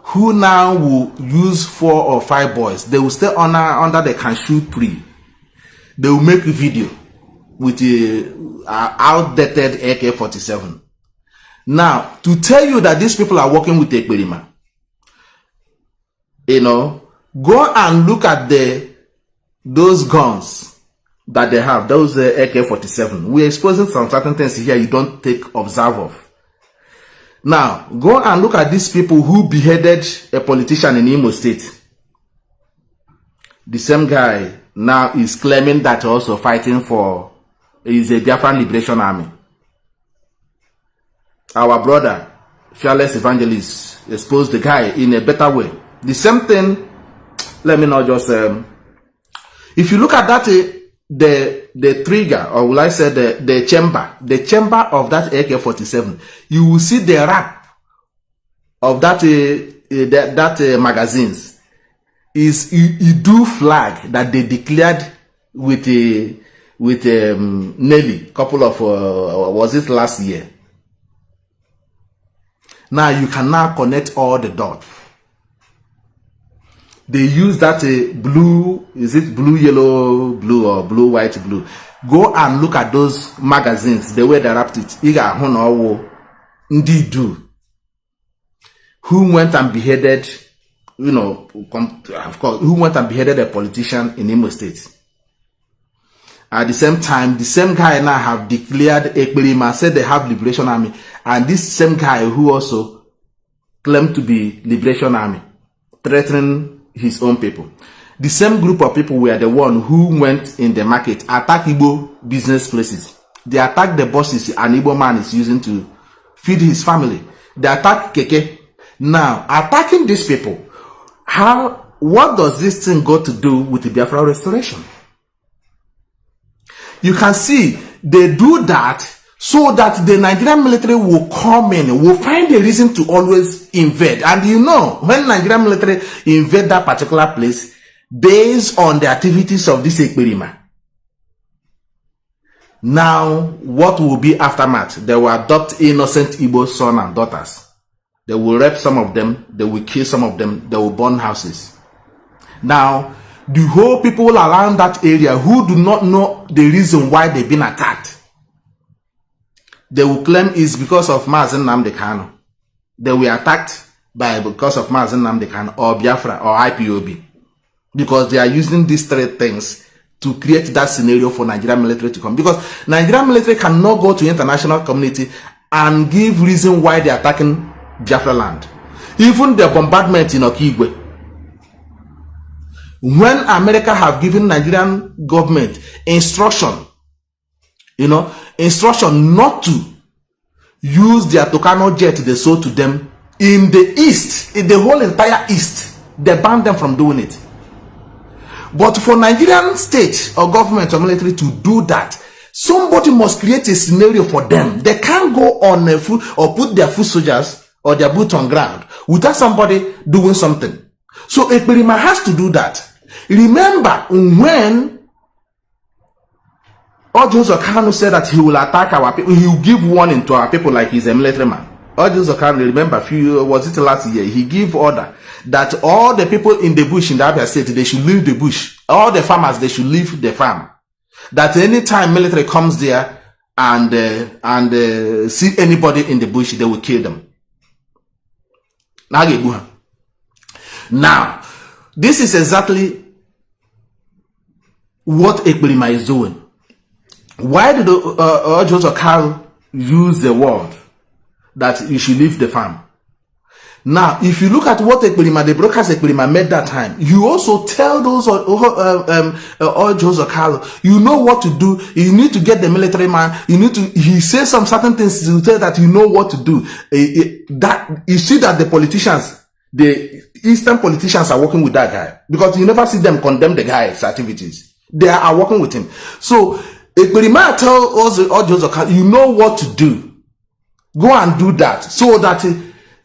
who now will use 4 or 5 boys. They will stay under the cashew tree. They will make a video with the outdated AK-47. Now, to tell you that these people are working with Ekperima, go and look at those guns that they have, those AK-47. We're exposing some certain things here you don't take observe of. Now, go and look at these people who beheaded a politician in Imo State. The same guy now is claiming that also fighting for is a Biafran Liberation Army. Our brother, Fearless Evangelist, exposed the guy in a better way. The same thing, let me not just, If you look at that, the trigger, or will I say the chamber of that AK-47, you will see the wrap of that magazines is Idu flag that they declared with Nelly, couple of was it last year? Now you can now connect all the dots. They use that blue, is it blue, yellow, blue, or blue, white, blue? Go and look at those magazines, the way they wrapped it. Ndidu, who went and beheaded, you know, of course, who went and beheaded a politician in Imo State. At the same time, the same guy now have declared Ekberima, said they have Liberation Army, and this same guy who also claimed to be Liberation Army, threatening his own people. The same group of people were the one who went in the market, attack Igbo business places. They attacked the bosses an Igbo man is using to feed his family. They attacked Keke. Now, attacking these people, what does this thing got to do with the Biafra restoration? You can see they do that so that the Nigerian military will come in, will find a reason to always invade. And you know, when Nigerian military invade that particular place, based on the activities of this Ekberima, now what will be aftermath? They will adopt innocent Igbo sons and daughters. They will rape some of them, they will kill some of them, they will burn houses. Now, the whole people around that area who do not know the reason why they've been attacked, they will claim it's because of Mazi Nnamdi Kanu. They were attacked because of Mazi Nnamdi Kanu or Biafra or IPOB. Because they are using these three things to create that scenario for Nigerian military to come. Because Nigerian military cannot go to international community and give reason why they are attacking Biafra land. Even the bombardment in Okigwe. When America have given Nigerian government instruction, instruction not to use their Tucano jet they sold to them in the east, in the whole entire east, they banned them from doing it. But for Nigerian state or government or military to do that, somebody must create a scenario for them. They can't go on a foot or put their foot soldiers or their boots on ground without somebody doing something. So Ekberima has to do that. Remember when Ojo Kanu said that he will attack our people, he will give warning to our people like he's a military man. Ojo Kanu, remember, was it last year? He gave order that all the people in the bush in the Abia State, they should leave the bush. All the farmers, they should leave the farm. That anytime military comes there and see anybody in the bush, they will kill them. Now, this is exactly what Ekberima is doing. Why did Ojo Kanu use the word that you should leave the farm? Now, if you look at what Ekberima, the broadcast Ekberima made that time, you also tell those Ojo Kanu, you know what to do. You need to get the military man. He says some certain things to tell that you know what to do. That you see that the politicians, the Eastern politicians are working with that guy because you never see them condemn the guy's activities. They are working with him. So Ekberima tell us Ojo Kanu, you know what to do. Go and do that so that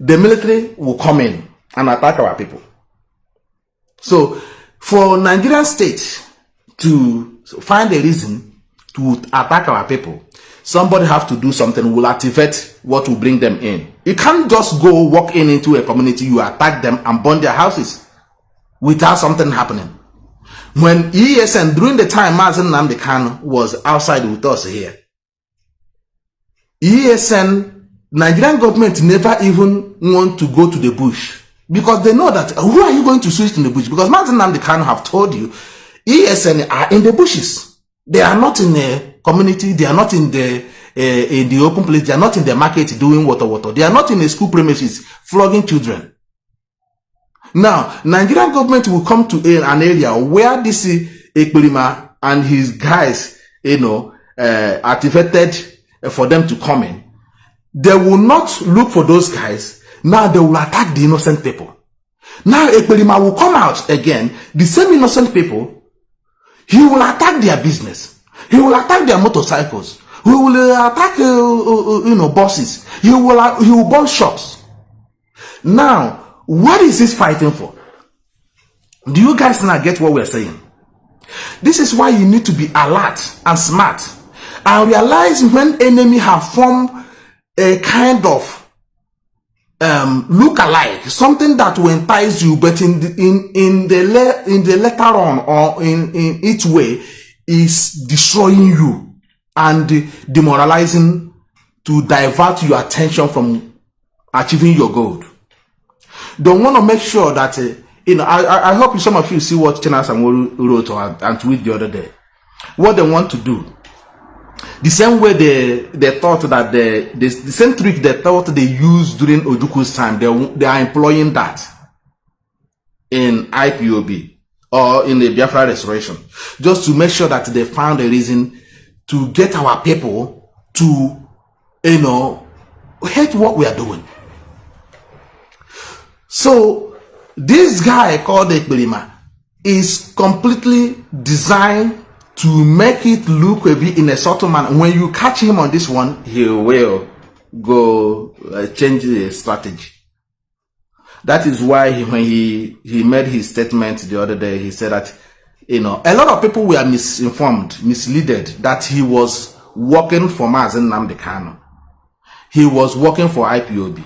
the military will come in and attack our people. So for Nigerian state to find a reason to attack our people, somebody have to do something, will activate what will bring them in. You can't just go walk into a community, you attack them and burn their houses without something happening. When ESN, during the time Mazi Nnamdi Kanu was outside with us here, ESN, Nigerian government never even want to go to the bush because they know that who are you going to switch in the bush? Because Mazi Nnamdi Kanu have told you, ESN are in the bushes. They are not in the community. They are not in the open place. They are not in the market doing water. They are not in the school premises flogging children. Now, Nigerian government will come to an area where this Ekberima and his guys, activated for them to come in. They will not look for those guys. Now they will attack the innocent people. Now Ekberima will come out again. The same innocent people, He will attack their business. He will attack their motorcycles. He will attack, buses. He will burn shops. Now, what is this fighting for? Do you guys not get what we're saying? This is why you need to be alert and smart and realize when enemy have formed a kind of look-alike, something that will entice you, but in the later on or in each way is destroying you and demoralizing to divert your attention from achieving your goal. Don't want to make sure that I hope some of you see what Chena Samuel wrote and tweet the other day. What they want to do. The same way they thought that the same trick they thought they used during Ojuku's time, they are employing that in IPOB or in the Biafra restoration, just to make sure that they found a reason to get our people to, hate what we are doing. So this guy called Ekberima is completely designed to make it look a bit in a subtle manner. When you catch him on this one, he will go change the strategy. That is why when he made his statement the other day, he said that, a lot of people were misinformed, misleaded, that he was working for Mazi Nnamdi Kanu. He was working for IPOB.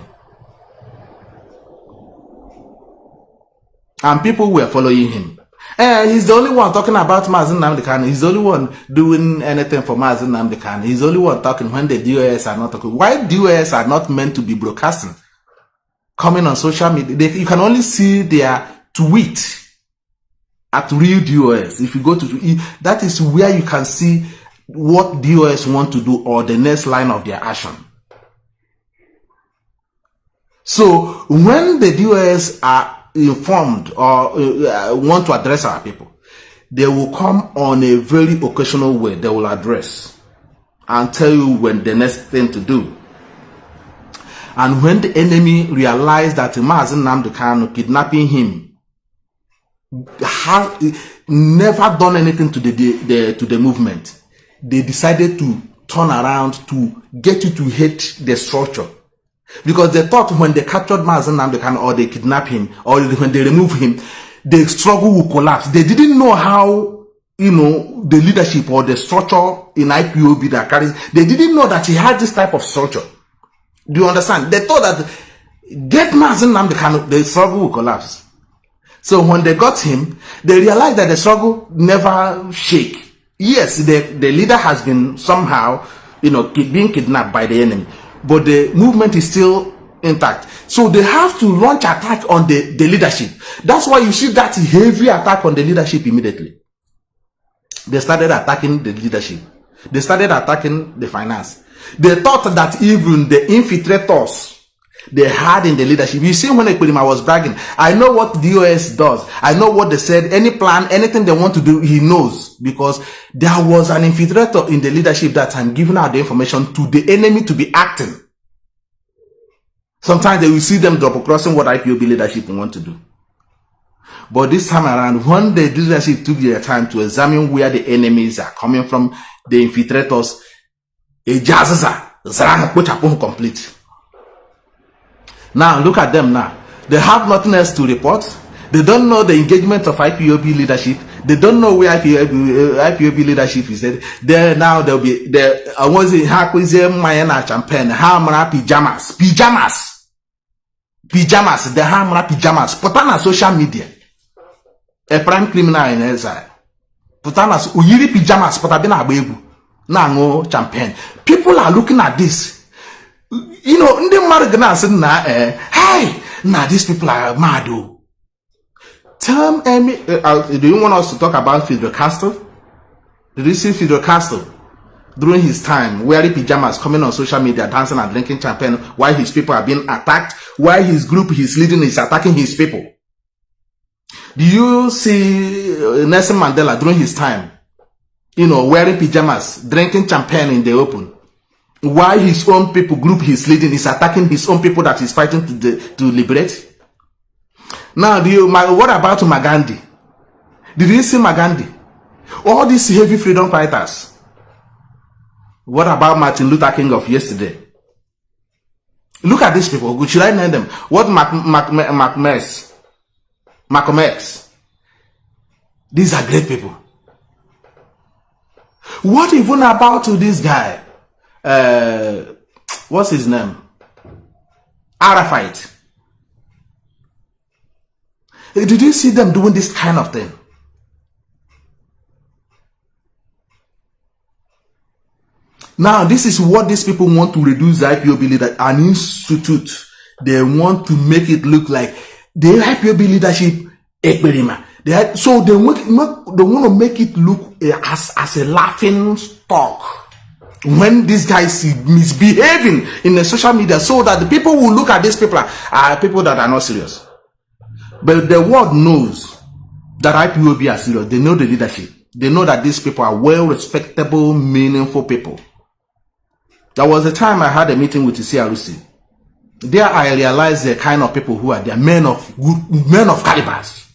And people were following him. He's the only one talking about Mazi Nnamdi Kanu. He's the only one doing anything for Mazi Nnamdi Kanu. He's the only one talking when the DOS are not talking. Why DOS are not meant to be broadcasting? Coming on social media. You can only see their tweet at real DOS. If you go to that is where you can see what DOS want to do or the next line of their action. So when the DOS are informed or want to address our people, they will come on a very occasional way. They will address and tell you when the next thing to do. And when the enemy realized that Mazi Nnamdi Kanu kidnapping him has never done anything to the movement, they decided to turn around to get you to hate the structure. Because they thought when they captured Mazi Nnamdi Kanu or they kidnap him or when they remove him, the struggle will collapse. They didn't know how, the leadership or the structure in IPOB that carries, they didn't know that he had this type of structure. Do you understand? They thought that get Mazi Nnamdi Kanu, the struggle will collapse. So when they got him, they realized that the struggle never shake. Yes, the leader has been somehow, being kidnapped by the enemy. But the movement is still intact. So they have to launch attack on the leadership. That's why you see that heavy attack on the leadership immediately. They started attacking the leadership. They started attacking the finance. They thought that even the infiltrators they had in the leadership. You see when Ekberima was bragging, I know what DOS does. I know what they said. Any plan, anything they want to do, he knows. Because there was an infiltrator in the leadership that time giving out the information to the enemy to be acting. Sometimes they will see them double crossing what IPOB leadership want to do. But this time around, when the leadership took their time to examine where the enemies are coming from, the infiltrators, complete. Now, look at them now. They have nothing else to report. They don't know the engagement of IPOB leadership. They don't know where IPOB leadership is. There now they'll be there. I was in Hakwizem champagne. Hamra pajamas. The Hamra pajamas. Put on social media. A prime criminal in exile. Put on Uyiri pajamas. Put on a Nango champagne. People are looking at this. Hey, these people are mad. Tell me, do you want us to talk about Fidel Castro? Did you see Fidel Castro during his time wearing pajamas, coming on social media, dancing and drinking champagne while his people are being attacked, while his group he's leading is attacking his people? Do you see Nelson Mandela during his time, wearing pajamas, drinking champagne in the open? Why his own people group he's leading is attacking his own people that he's fighting to liberate? Now, what about Magandhi? Did you see Magandhi? All these heavy freedom fighters. What about Martin Luther King of yesterday? Look at these people. Should I name them? What Malcolm X? These are great people. What even about this guy? What's his name? Arafat. Did you see them doing this kind of thing? Now, this is what these people want to reduce the IPOB leader, an institute. They want to make it look like the IPOB leadership experiment. So they want to make it look as a laughing stock when these guys misbehaving in the social media, so that the people will look at these people are people that are not serious. But the world knows that IPOB are serious. They know the leadership. They know that these people are well respectable, meaningful people. There was a time I had a meeting with the CRC. There I realized the kind of people who are there, men of calibers.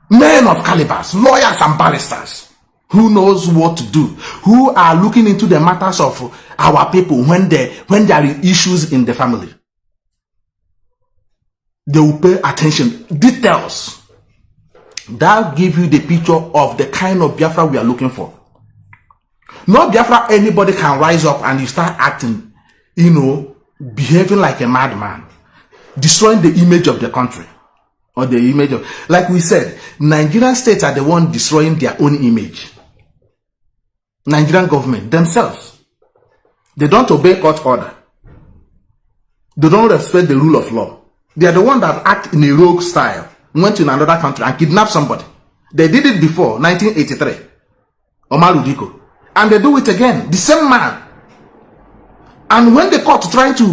Men of calibers, lawyers and barristers, who knows what to do, who are looking into the matters of our people when there are issues in the family. They will pay attention. Details. That give you the picture of the kind of Biafra we are looking for. Not Biafra anybody can rise up and you start acting, behaving like a madman, destroying the image of the country, or the image of, like we said, Nigerian states are the one destroying their own image. Nigerian government themselves, they don't obey court order. They don't respect the rule of law. They are the one that act in a rogue style, went to another country and kidnapped somebody. They did it before 1983, Omar Udiko. And they do it again, the same man. And when the court try to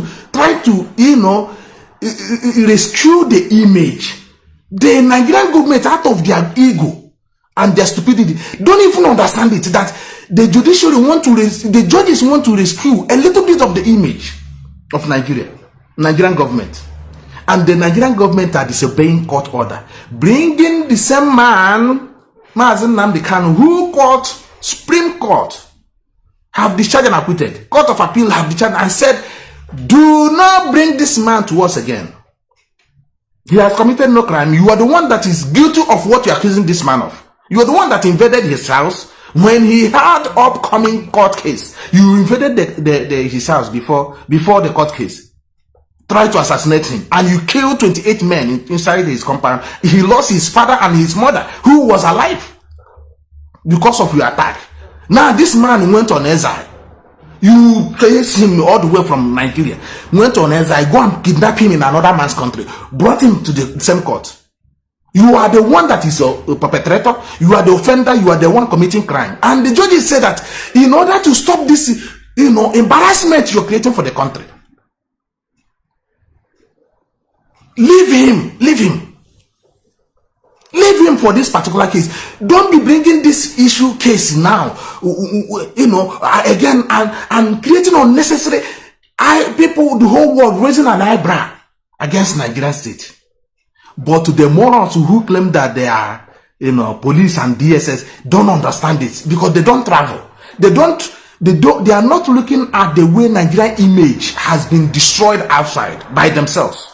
rescue the image, the Nigerian government, out of their ego and their stupidity, don't even understand it, that the judiciary the judges want to rescue a little bit of the image of Nigerian government. And the Nigerian government are disobeying court order, bringing the same man, Mazi Nnamdi Kanu, who Supreme Court have discharged and acquitted. Court of Appeal have discharged and said, do not bring this man to us again. He has committed no crime. You are the one that is guilty of what you are accusing this man of. You are the one that invaded his house when he had upcoming court case. You invaded his house before the court case. Tried to assassinate him, and you killed 28 men inside his compound. He lost his father and his mother, who was alive, because of your attack. Now this man went on exile. You traced him all the way from Nigeria, went on exile, go and kidnap him in another man's country, brought him to the same court. You are the one that is a perpetrator, you are the offender, you are the one committing crime. And the judges said that in order to stop this embarrassment you're creating for the country, leave him for this particular case. Don't be bringing this case now, again, and creating unnecessary people, the whole world raising an eyebrow against Nigerian state. But the morons who claim that they are, police and DSS don't understand it, because they don't travel. They are not looking at the way Nigerian image has been destroyed outside by themselves.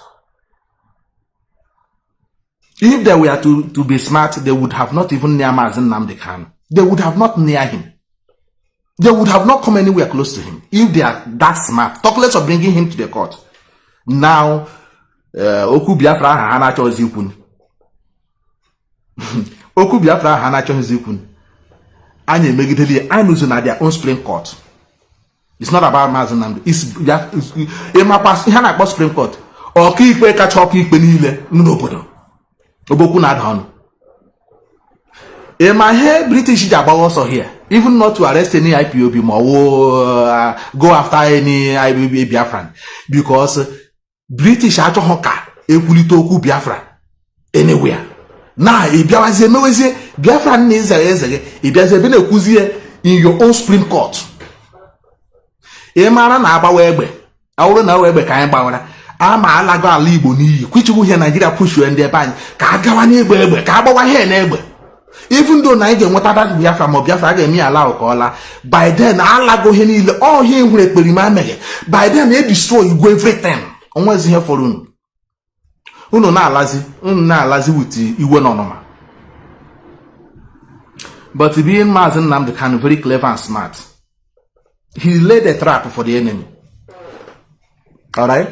If they were to be smart, they would have not even near Mazi Nnamdi Kanu. They would have not near him. They would have not come anywhere close to him. If they are that smart, talk less of bringing him to the court. Now, Oku Biafra hana chozi ikun. Oku Biafra hana chozi ikun. Anye megideli anuzu na their own Supreme Court. It's not about Mazi Nnamdi. It's hana about Supreme Court. Oki ikpe kacha oki ikpe niile n'obodo. Oboku na adhon. My hair British Jabba also here. Even not to arrest any IPOB or go after any IPOB Biafran. Because British acho hoka ekulitoku Biafra anywhere. Now, if you are Biafra needs if there's a been a kuzie in your own Supreme Court. Emara na abawebe. Auro na webe ka bawara. Ama alago ala Igbo n'iyi. Kwichukwu here Nigeria push you in their band. Ka agawa n'egbe ka agbawa here n'egbe. Even though na get what that Biafra mo Biafra get me allow kola, by then Allah go henile all him we perima mege. By then they destroy you go everything. Onwa is here for unu. Unu na alazi with iwe no normal. But being Mazi Nnamdi Kanu very clever and smart. He laid a trap for the enemy. Alright?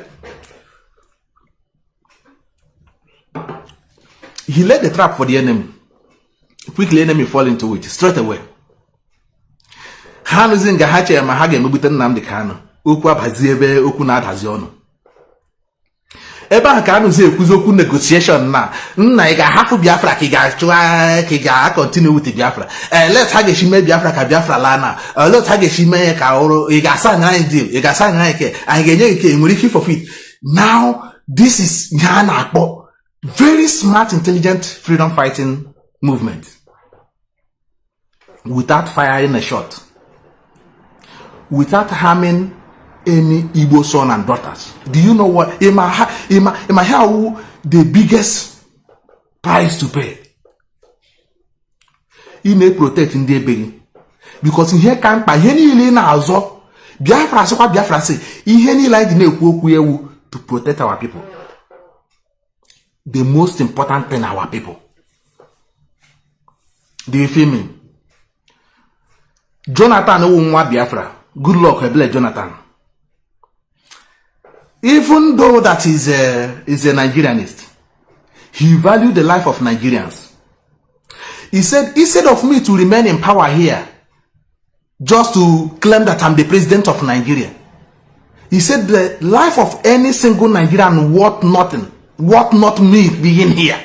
He laid a trap for the enemy. Quickly enemy fall into it straight away. Kanu zinga hache ma ha ga-emegbute Nnamdi Kanu. Okwu abazi ebe okwu na-adazi ọnụ. Ebe a Kanu zi ekwuzi okwu negotiation na nna ị ga-ahapụ Biafra ka ị ga-achụa ka ị ga-continue with Biafra. Let ha ga-eshi mee Biafra ka Biafra laa na. Let ha ga-eshi mee ka ọrụ ị ga-asa anyị deal. Ị ga-asa anyị ke anyị ga-enye ike nwere ike forfeit. Now this is ihe a na-akpọ very smart, intelligent freedom fighting movement. Without firing a shot, without harming any Igbo son and daughters. Do you know what? Am I how the biggest price to pay? He may protect in the beginning. Because in here can't buy any na azo. Biafra so Biafra say, any like the to protect our people. The most important thing our people. Do you feel me? Jonathan Ounwa Biafra. Good luck, Hebele Jonathan. Even though that is a Nigerianist, he valued the life of Nigerians. He said, instead of me to remain in power here, just to claim that I'm the president of Nigeria, he said the life of any single Nigerian worth nothing, worth not me being here.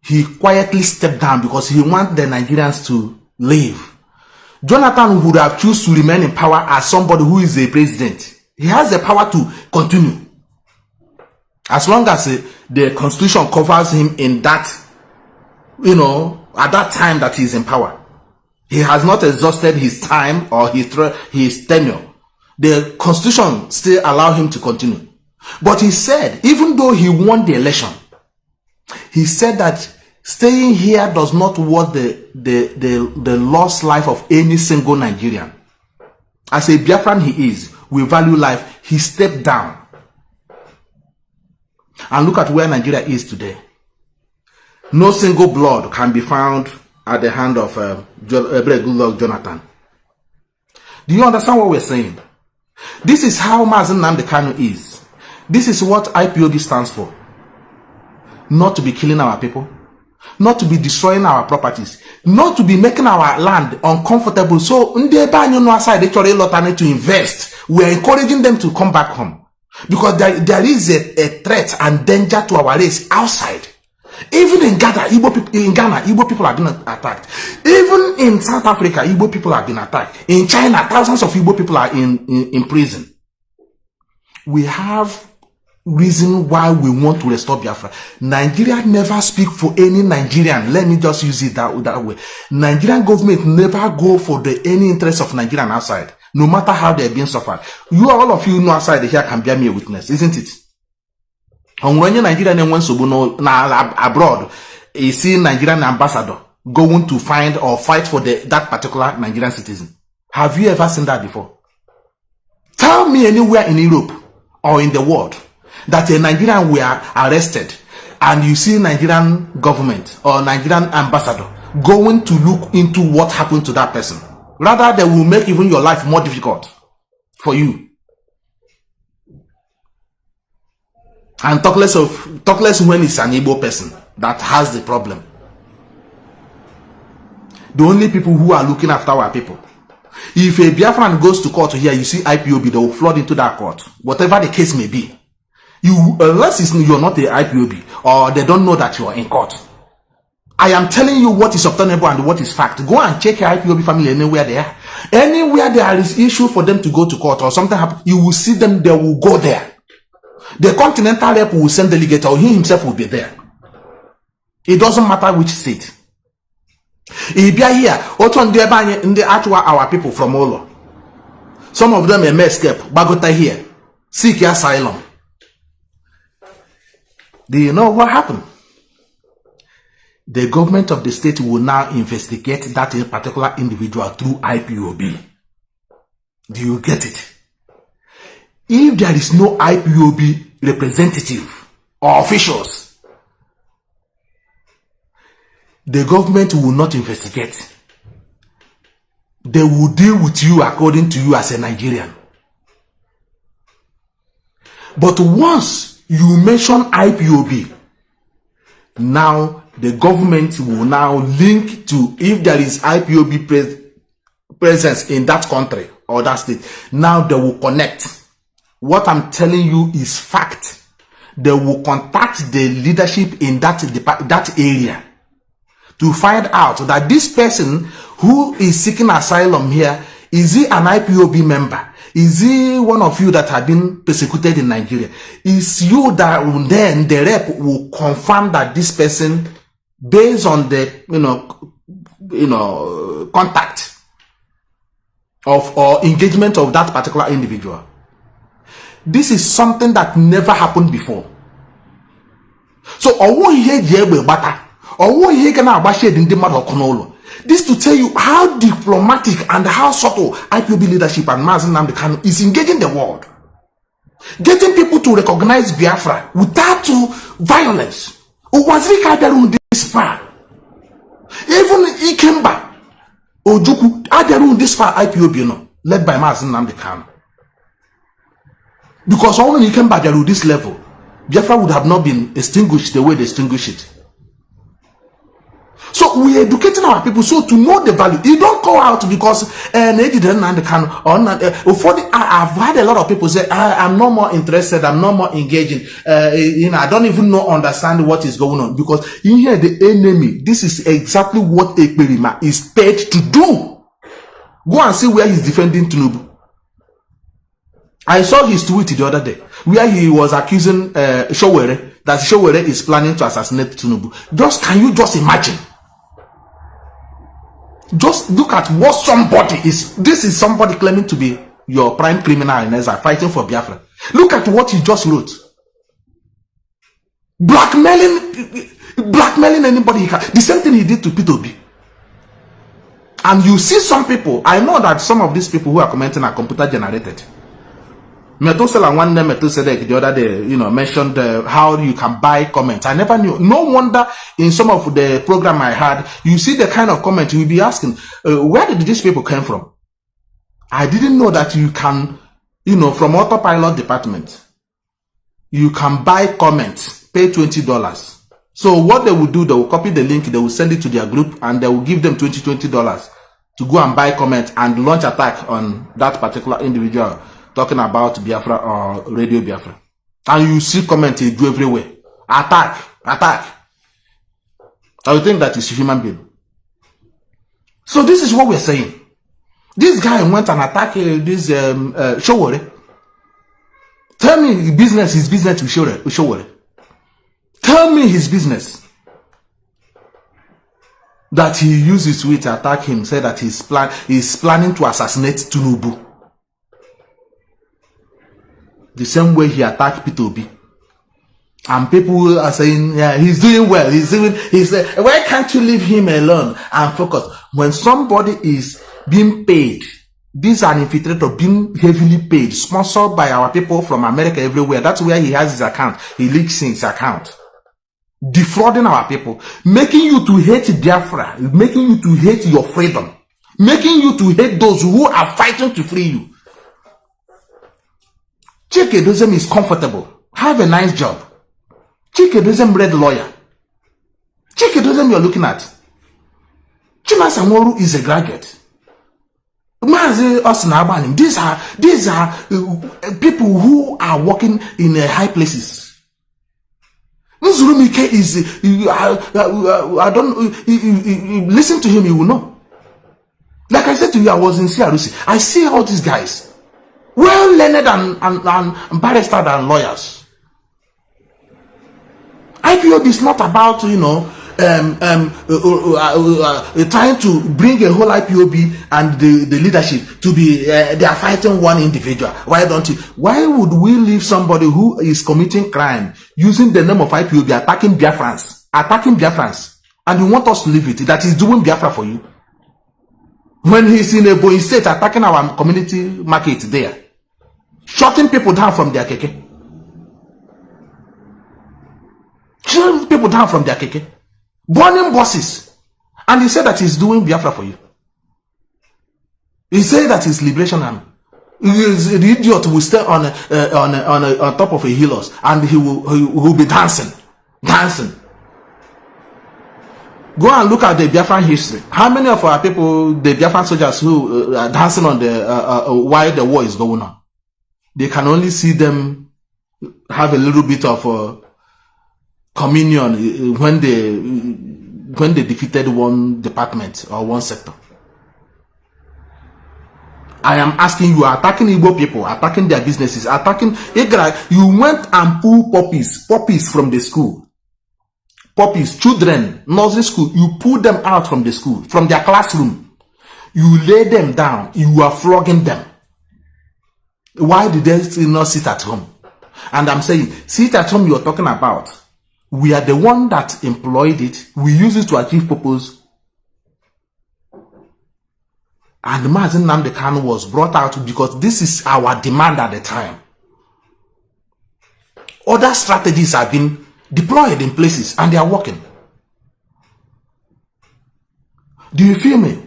He quietly stepped down because he wants the Nigerians to live. Jonathan would have chosen to remain in power as somebody who is a president. He has the power to continue. As long as the constitution covers him in that, at that time that he's in power. He has not exhausted his time or his tenure. The constitution still allows him to continue. But he said, even though he won the election, he said that staying here does not worth the lost life of any single Nigerian. As a Biafran he is, we value life. He stepped down. And look at where Nigeria is today. No single blood can be found at the hand of good luck Jonathan. Do you understand what we're saying? This is how Mazi Nnamdi Kanu is. This is what IPOB stands for. Not to be killing our people. Not to be destroying our properties, not to be making our land uncomfortable. So, aside to invest. We are encouraging them to come back home because there is a threat and danger to our race outside. Even in Ghana, Igbo people have been attacked. Even in South Africa, Igbo people have been attacked. In China, thousands of Igbo people are in prison. We have reason why we want to restore Biafra. Nigeria never speak for any Nigerian. Let me just use it that way. Nigerian government never go for any interest of Nigerian outside, no matter how they're being suffered. All of you know outside here can bear me a witness, isn't it? And when Nigerian abroad, you see Nigerian ambassador going to find or fight for that particular Nigerian citizen. Have you ever seen that before? Tell me anywhere in Europe or in the world that a Nigerian were arrested and you see Nigerian government or Nigerian ambassador going to look into what happened to that person. Rather, they will make even your life more difficult for you. And talk less when it's an Igbo person that has the problem. The only people who are looking after our people. If a Biafran goes to court here, you see IPOB, they will flood into that court. Whatever the case may be. Unless you're not a IPOB or they don't know that you are in court. I am telling you what is obtainable and what is fact. Go and check your IPOB family anywhere they are. Anywhere there is issue for them to go to court or something happen, you will see them, they will go there. The continental rep will send delegate or he himself will be there. It doesn't matter which state. If you are here, our people from Olo. Some of them may escape, Bagota here, seek asylum. Do you know what happened? the government of the state will now investigate that particular individual through IPOB. Do you get it? If there is no IPOB representative or officials, the government will not investigate. They will deal with you according to you as a Nigerian. But once you mention IPOB, now the government will now link to, if there is IPOB presence in that country or that state, now they will connect. What I'm telling you is fact. They will contact the leadership in that area to find out that this person who is seeking asylum here, is he an IPOB member? Is he one of you that have been persecuted in Nigeria? Is you that then the rep will confirm that this person, based on the contact of or engagement of that particular individual. This is something that never happened before. So this to tell you how diplomatic and how subtle IPOB leadership and Mazi Nnamdi Kanu is engaging the world. Getting people to recognize Biafra without violence. This far. Even Ikemba, Ojuku, Adarun this far IPOB, led by Mazi Nnamdi Kanu. Because only Ikemba to this level, Biafra would have not been extinguished the way they extinguish it. So we are educating our people so to know the value. You don't call out because I've had a lot of people say I'm no more interested, I'm no more engaging. I don't even understand what is going on, because in here the enemy. This is exactly what Ekperima is paid to do. Go and see where he's defending Tinubu. I saw his tweet the other day where he was accusing Showere that Showere is planning to assassinate Tinubu. Can you just imagine? Just look at what somebody is. This is somebody claiming to be your prime criminal in Ezra, fighting for Biafra. Look at what he just wrote. Blackmailing anybody he can. The same thing he did to P2B. And you see some people, I know that some of these people who are commenting are computer generated. Metosela one day, Metosedek the other day, mentioned how you can buy comments. I never knew. No wonder in some of the program I had, you see the kind of comment you'll be asking, where did these people come from? I didn't know that you can, from autopilot department, you can buy comments, pay $20. So what they will do, they will copy the link, they will send it to their group, and they will give them $20 to go and buy comments and launch attack on that particular individual talking about Biafra or Radio Biafra. And you see comments they do everywhere. Attack. I would think that is a human being. So this is what we're saying. This guy went and attacked this Showore. Tell me his business with Showore. Tell me his business. That he used his way to attack him, said that he's planning to assassinate Tinubu. The same way he attacked P2B. And people are saying, yeah, he's doing well. Why can't you leave him alone and focus? When somebody is being paid, these are infiltrators being heavily paid, sponsored by our people from America everywhere. That's where he has his account. He leaks his account. Defrauding our people. Making you to hate Biafra. Making you to hate your freedom. Making you to hate those who are fighting to free you. Chike Dozem is comfortable. Have a nice job. Chike Dozem red lawyer. Chike Dozem you're looking at. Chimasamoru is a graduate. Mazi Osinabanim. These are people who are working in high places. Nzurumike is listen to him, you will know. Like I said to you, I was in CRC. I see all these guys. Well learned and barrister than lawyers. IPOB is not about trying to bring a whole IPOB and the leadership to be they are fighting one individual. Why would we leave somebody who is committing crime using the name of IPOB attacking Biafrans? And you want us to leave it, that he's doing Biafra for you. When he's in a Ebonyi state attacking our community market there, shutting people down from their keke. Shutting people down from their keke. Burning buses. And he said that he's doing Biafra for you. He said that he's liberation army. The idiot will stay on top of a hill and he will be dancing. Go and look at the Biafran history. How many of our people, the Biafran soldiers who are dancing on the while the war is going on, they can only see them have a little bit of communion when they defeated one department or one sector. I am asking you, attacking Igbo people, attacking their businesses, attacking Igra. You went and pulled puppies from the school. Puppies, children, nursery school. You pulled them out from the school, from their classroom. You lay them down. You are flogging them. Why did they still not sit at home? And I'm saying, sit at home you're talking about. We are the one that employed it. We use it to achieve purpose. And Mazi Nnamdi Kanu was brought out because this is our demand at the time. Other strategies have been deployed in places and they are working. Do you feel me?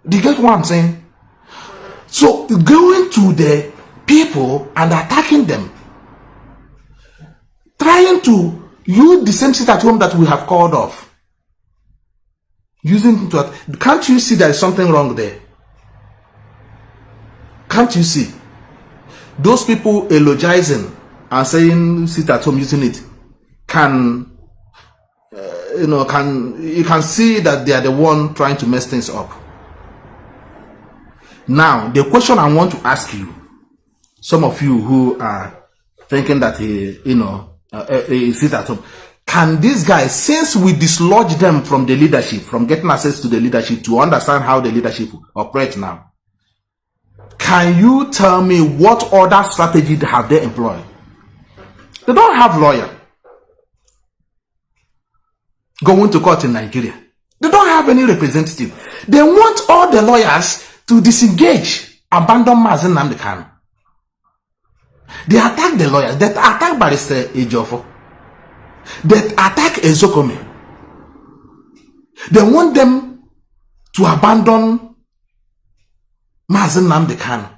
Do you get what I'm saying? So going to the people and attacking them, trying to use the same sit at home that we have called off. Using to, can't you see there is something wrong there? Can't you see? Those people eulogizing and saying sit at home using it can, you can see that they are the one trying to mess things up. Now, the question I want to ask you, some of you who are thinking that he sit at home, can these guys, since we dislodge them from the leadership, from getting access to the leadership to understand how the leadership operates now, can you tell me what other strategy have they employed? They don't have lawyer going to court in Nigeria. They don't have any representative. They want all the lawyers to disengage, abandon Mazi Nnamdi Kanu. They attack the lawyers. They attack Barrister Ejiofor. They attack Ezokome. They want them to abandon Mazi Nnamdi Kanu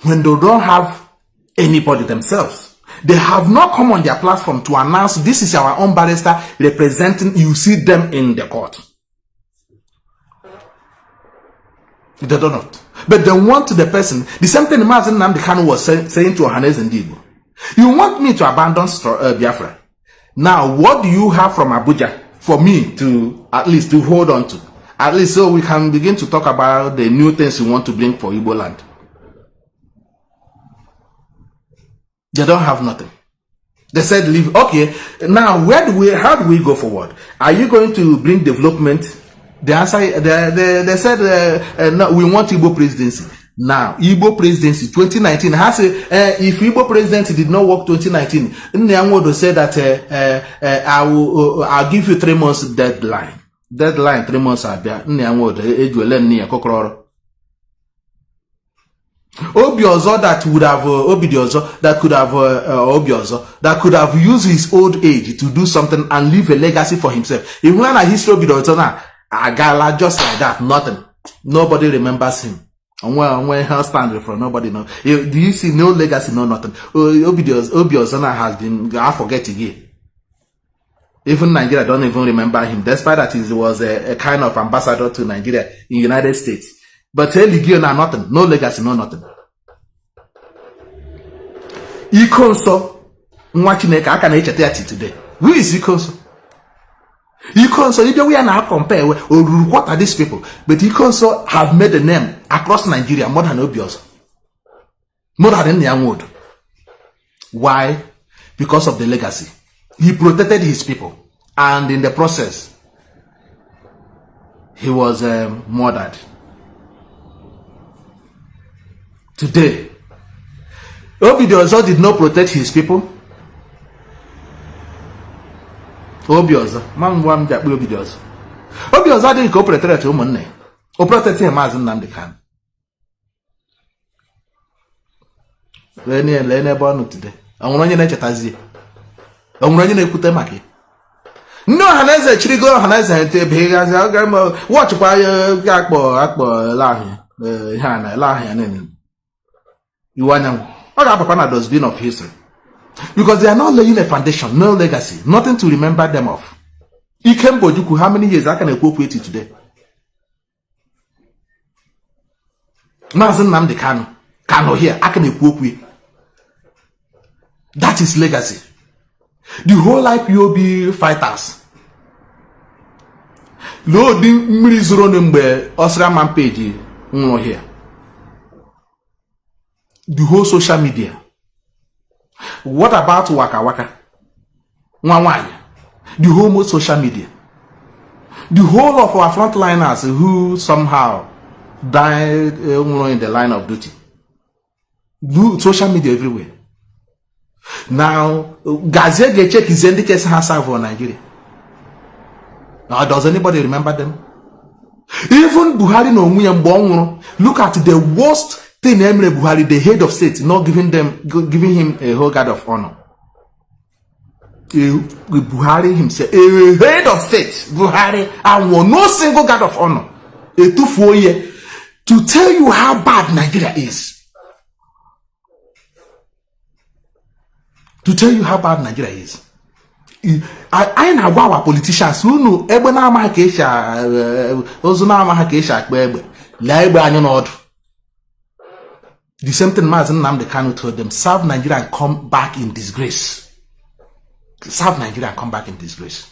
when they don't have anybody themselves. They have not come on their platform to announce this is our own barrister representing. You see them in the court. They don't know. But they want the person. The same thing Mazi Nnamdi Kanu was saying to Ohanes and Igbo. You want me to abandon Biafra? Now, what do you have from Abuja for me to at least to hold on to? At least so we can begin to talk about the new things you want to bring for Igbo land. They don't have nothing. They said leave. Okay, now how do we go forward? Are you going to bring development? The answer, they said no, we want Igbo presidency. Now, Igbo presidency 2019 has if Igbo presidency did not work 2019, Nnamdi said that I'll give you 3 months deadline. 3 months are there. Obiozo that would have Obidiozo that could have used his old age to do something and leave a legacy for himself. If when a history Obidiozo now, a gala just like that, nothing. Nobody remembers him. And when he stands for nobody knows. Do you see no legacy, no nothing? Obiozo has been, I forget again. Even Nigeria don't even remember him, despite that he was a kind of ambassador to Nigeria in United States. But Eligio now nothing, no legacy, no nothing. Ikonso Mwachineka, I can echete today. Who is Ikonso? Ikonso, if we are now compare what are these people? But Ikonso have made a name across Nigeria more than Obiozo. More than Nyangwood. Why? Because of the legacy. He protected his people, and in the process, he was murdered. Today, Obiozo did not protect his people. Obiozo, man, Obiozo. Obi ọzọ adịghị ka o pretere ụmụnne ya. O protecting Mazi Nnamdi Kanu. Lee n'ebe ọ nọ today. Onwere onye na-echetazie. Onwere onye na-ekwute maka ya. Ndị ọhaneze chirigo ọhaneze ete ebe ịgazi aga m wọchịkwa ya akpọ lahịa ihe a na lahịa na iwu anyanwụ. Ọ ga-apụkwa na dustbin of history. Because they are not laying a foundation, no legacy, nothing to remember them of. Ikemba Ojukwu, how many years? I can equate with it today. Mazi Nnamdi Kanu here, I can equate with. That is legacy. The whole IPOB fighters. Lord, mmiri zoro mgbe Osra man page nọ here. The whole social media. What about Waka Waka? Nwanwanya. The whole social media. The whole of our frontliners who somehow died in the line of duty. Social media everywhere. Now, Gazette check is indicates has served for Nigeria. Now, does anybody remember them? Even Buhari no Muyambongo, look at the worst thing Emre Buhari, the head of state, not giving him a whole guard of honor. Buhari himself, a head of state, Buhari, and no single guard of honor. A 2-4 year to tell you how bad Nigeria is. To tell you how bad Nigeria is. I know our politicians who know ebe na ama ka esha ozu na ama ka esha akpa egbe la egbe anyo na odu. The same thing Mazi Nnamdi Kanu told them, serve Nigeria and come back in disgrace. Serve Nigeria and come back in disgrace.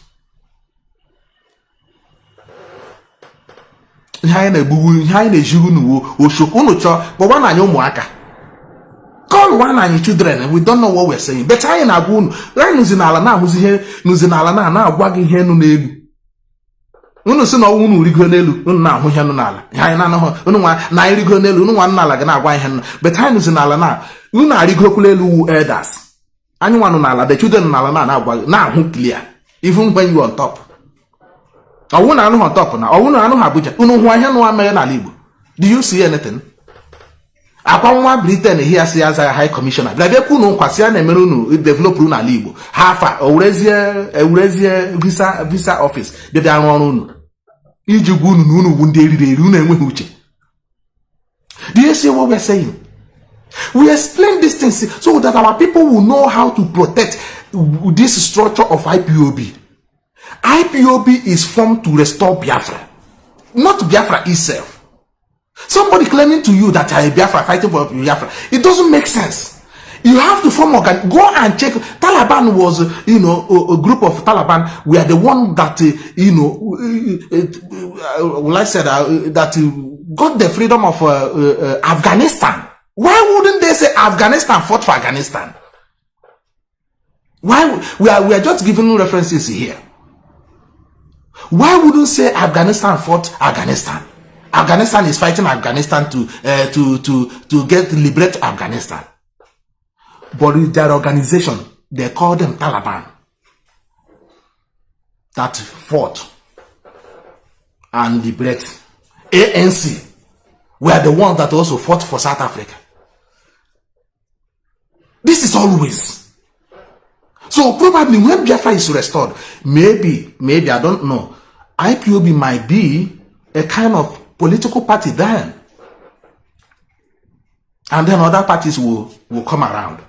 Ihe na ejigu nu oshoku unu cho but one anyo umuaka. Call one and your children, we don't know what we're saying. But I na gun, right nuzinala na who's here, nuzinala na wagging here no negu. Unu si no unu rigonelu, na who hanala. Yana no, unwa, na rigonelu, no one nala gana why hen. But I nuzinala na, una rigokulelu elders. Anyone nala, the children nala na who clear. Even when you on top. I won't know on top now, I won't know how budget. Unu why hen one man alibu. Do you see anything? Akwa Britain here say as a high commissioner. Blabe kunu kwasi na emere unu develop unu ala Igbo. Hafa orezie visa office. Bebe anu unu. Iji gwu unu unu wu ndi erire unu enweghị uche. Do you see what we're saying? We explain these things so that our people will know how to protect this structure of IPOB. IPOB is formed to restore Biafra, not Biafra itself. Somebody claiming to you that I Biafra fighting for Biafra, it doesn't make sense. You have to form organ. Go and check. Taliban was, a group of Taliban were the one that, I said that got the freedom of Afghanistan. Why wouldn't they say Afghanistan fought for Afghanistan? Why we are just giving references here. Why wouldn't say Afghanistan fought Afghanistan? Afghanistan is fighting Afghanistan to get liberate Afghanistan. But with their organization, they call them Taliban, that fought and liberate. ANC were the ones that also fought for South Africa. This is always. So probably when Biafra is restored, maybe, I don't know, IPOB might be a kind of political party then, and then other parties will come around.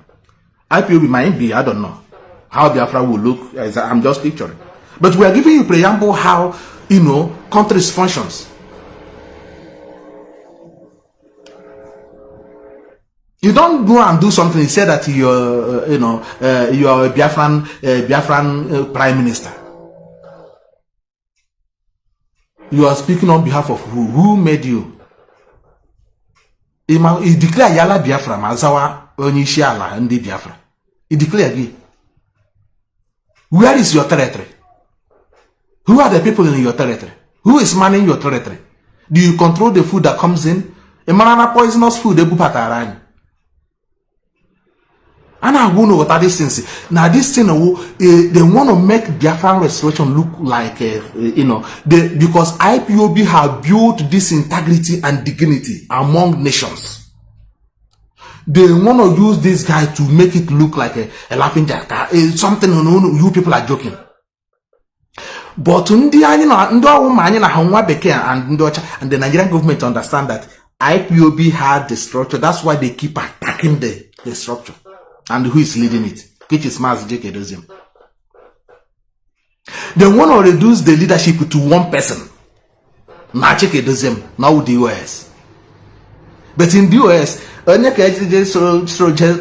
IPOB might be, I don't know how Biafra will look. I'm just picturing, but we are giving you preamble how countries functions. You don't go and do something and say that you're a Biafran prime minister. You are speaking on behalf of who? Who made you? He declare Yala Biafra, Mazawa, Onyishiala, and the Biafra. He declare again. Where is your territory? Who are the people in your territory? Who is manning your territory? Do you control the food that comes in? A manana poisonous food, they put at. And I won't know what this thing. Now this thing, they want to make Biafran restoration look like, because IPOB have built this integrity and dignity among nations. They want to use this guy to make it look like a laughing jack. Something you people are joking. But and the Nigerian government understand that IPOB had the structure. That's why they keep attacking the structure. And who is leading it? Which is Mazi. They want to reduce the leadership to one person. Now with the US. But in the US,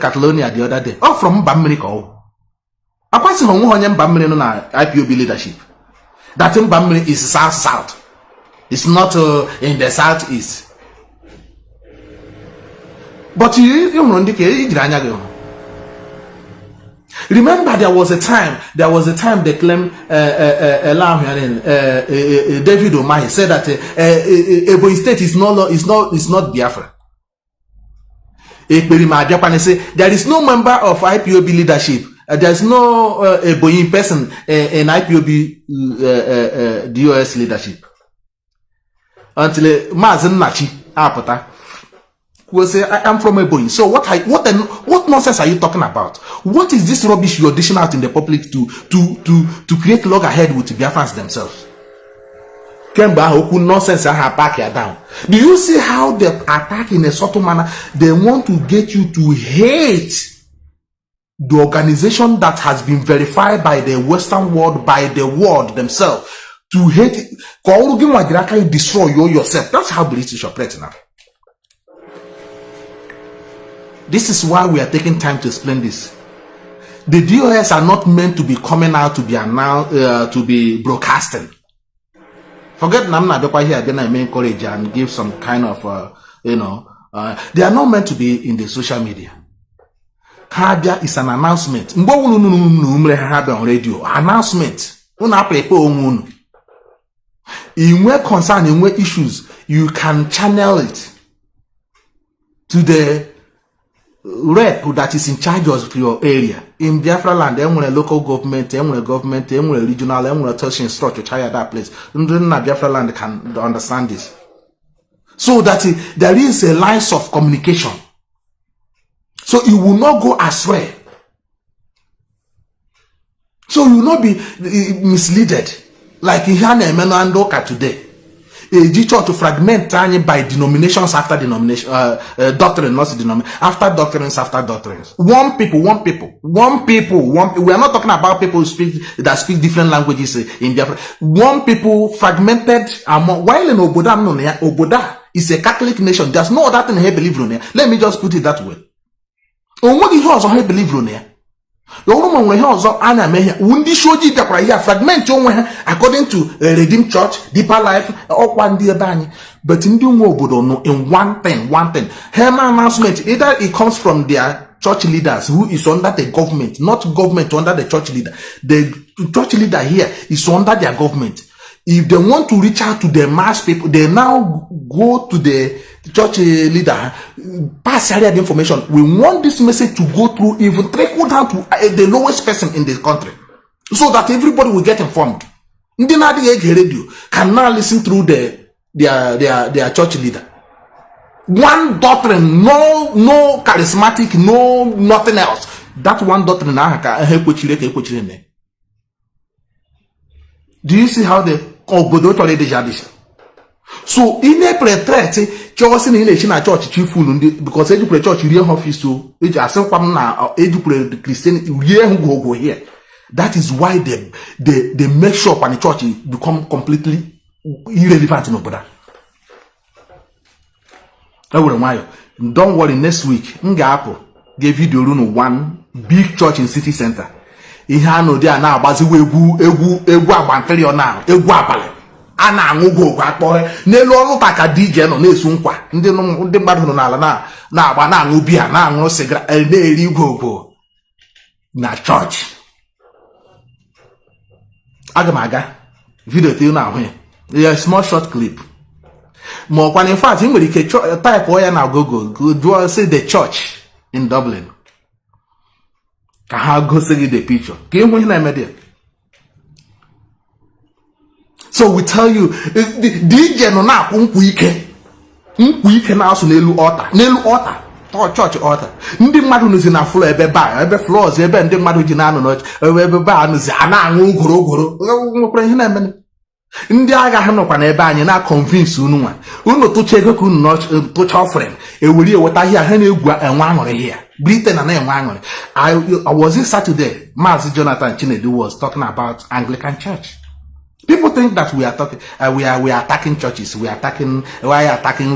Catalonia the other day. Oh, from Bamrico. I pass on IPOB leadership. That in Bamri is south. It's not in the southeast. But you remember, there was a time they claimed David Omahi said that Ebonyi State is not Biafra. There is no member of IPOB leadership. There is no Ebonyi person in IPOB DOS leadership. Until Mazi Nachi apota will say, I am from Ebonyi. So what nonsense are you talking about? What is this rubbish you're dishing out in the public to create loggerhead with Biafrans themselves? Nonsense back here down. Do you see how they attack in a subtle manner? They want to get you to hate the organization that has been verified by the Western world, by the world themselves. To hate it. Destroy you yourself. That's how British operate now. This is why we are taking time to explain this. The DOS are not meant to be coming out to be announced, to be broadcasting. Forget Nnamdi here, then I may encourage and give some kind of, they are not meant to be in the social media. Habia is an announcement. On radio. Announcement. In where concern, in where issues, you can channel it to the rep that is in charge of your area. In Biafra land, they want a local government, they want a government, they want a regional, they want a touching structure, try that place. Biafra land can understand this. So that there is a lines of communication. So it will not go astray. So you will not be misleaded. Like in Hana Emmanuel today. A church to fragment by denominations after denomination, doctrine, not denomination, after doctrines. One people. We are not talking about people who speak different languages in Biafra. One people fragmented among, while in Oboda is a Catholic nation. There's no other thing they believe in. Let me just put it that way. What is also he believe in here? The woman when he also Anna Mehe, Wundi Shoji Biafra fragment according to Redeemed Church, Deeper Life, or one dear Bani. But in the no in one thing. Her announcement, either it comes from their church leaders who is under the government, not government under the church leader. The church leader here is under their government. If they want to reach out to the mass people, they now go to the church leader, pass area the information. We want this message to go through, even trickle down to the lowest person in the country, so that everybody will get informed. Radio can now listen through their church leader. One doctrine, no charismatic, no nothing else. That one doctrine. Do you see how the so in a threat, church in a church chief because educate church real office to educate Christianity go here. That is why they make sure when the church become completely irrelevant in Oboda. Don't worry, next week Ngapo gave you the one big church in city center. Ihe no dia na agbazi egwu agbantiri na egwu abale ana anwugo akpore n'elu ọrụ taka DJ no na-esu nkwa ndị mmadụ nọ n'ala na agba na anwụ bia na anwụ sigra na-eri igwogwo na church. Aga m aga video te na ahụ ya small short clip. Mo kwa in fact nwere ike type ya na Google do say the church in Dublin. Ka ha gosi gị the picture. Ka ịhụ ihe na-eme there. So we tell you, DJ no na-akwụ nkwụ ike na-asụ n'elu ọta chọọchị ọta. Ndị mmadụ nụzi na floor ebe floors ebe ndị mmadụ ji na-anọ n'ọchị ebe baa nụzi a na-aṅụ ogoro nwekwara ihe na-eme. Ndị agha ha nọkwa n'ebe anyị na-convince unu nwa unu tụcha ego ka unu tụcha offering eweri eweta ihe ha na-egwu enwe aṅụrị ihe Britain na-enwe aṅụrị. I was it Saturday, Mazi Jonathan Chinedu was talking about Anglican Church. People think that we are talking, we are attacking churches, we are attacking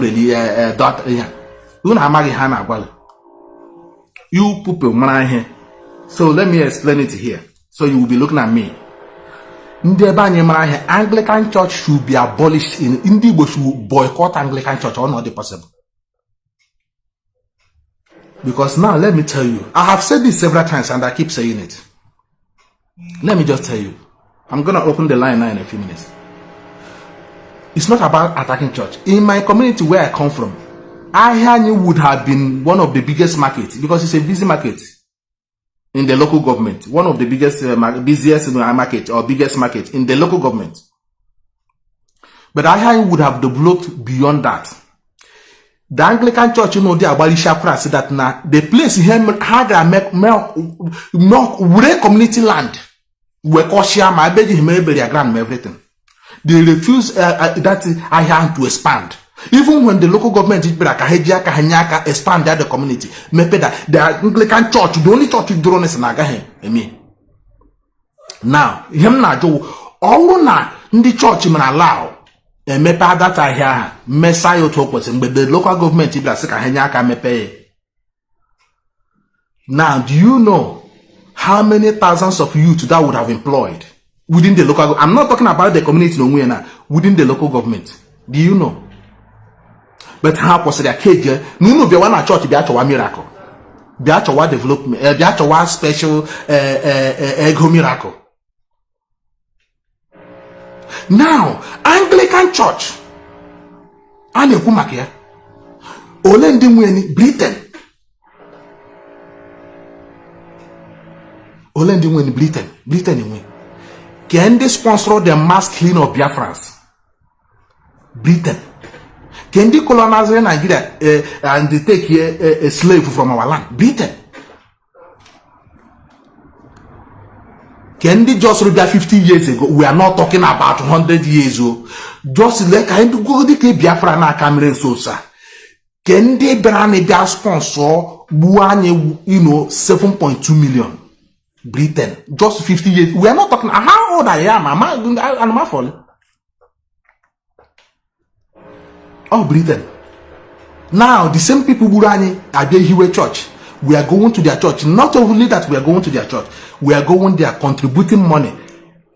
really you people here. So let me explain it here. So you will be looking at me. Anglican Church should be abolished. Indigo should boycott Anglican Church or not possible. Because now let me tell you, I have said this several times and I keep saying it. Let me just tell you. I'm going to open the line now in a few minutes. It's not about attacking church. In my community where I come from, Ahani would have been one of the biggest markets because it's a busy market in the local government. One of the biggest, busiest market or biggest market in the local government. But Ahani would have developed beyond that. The Anglican Church, you know, the Abalishapra said that now the place here had a milk community land. My everything. They refuse that I have to expand. Even when the local government expand the community, the Anglican Church, the only church you don't know. Now, him na do all na the church man allow. Mepe that I hear Messiah to person, but the local government now, do you know how many thousands of youth that would have employed within the local? I'm not talking about the community no within the local government. Do you know? But how was their cage? No, be one church be a miracle. Be a development. Be a special ego miracle. Now, Anglican Church. Ane kumakia. Ole ndi mweni Britain. Ole ndi mweni Britain mweni. Can they sponsor the mass killing of Biafrans? Britain. Can they colonize Nigeria and they take a slave from our land? Britain. Can they just read 50 years ago? We are not talking about 100 years ago. Just like I go to Biafra na Cameroon Sosa. Can they brand a sponsor buanye, 7.2 million? Britain. Just 50 years. We are not talking. How old I am? I'm falling. Oh, Britain. Now the same people burani are they here church. We are going to their church. Not only that we are going to their church, we are going there contributing money.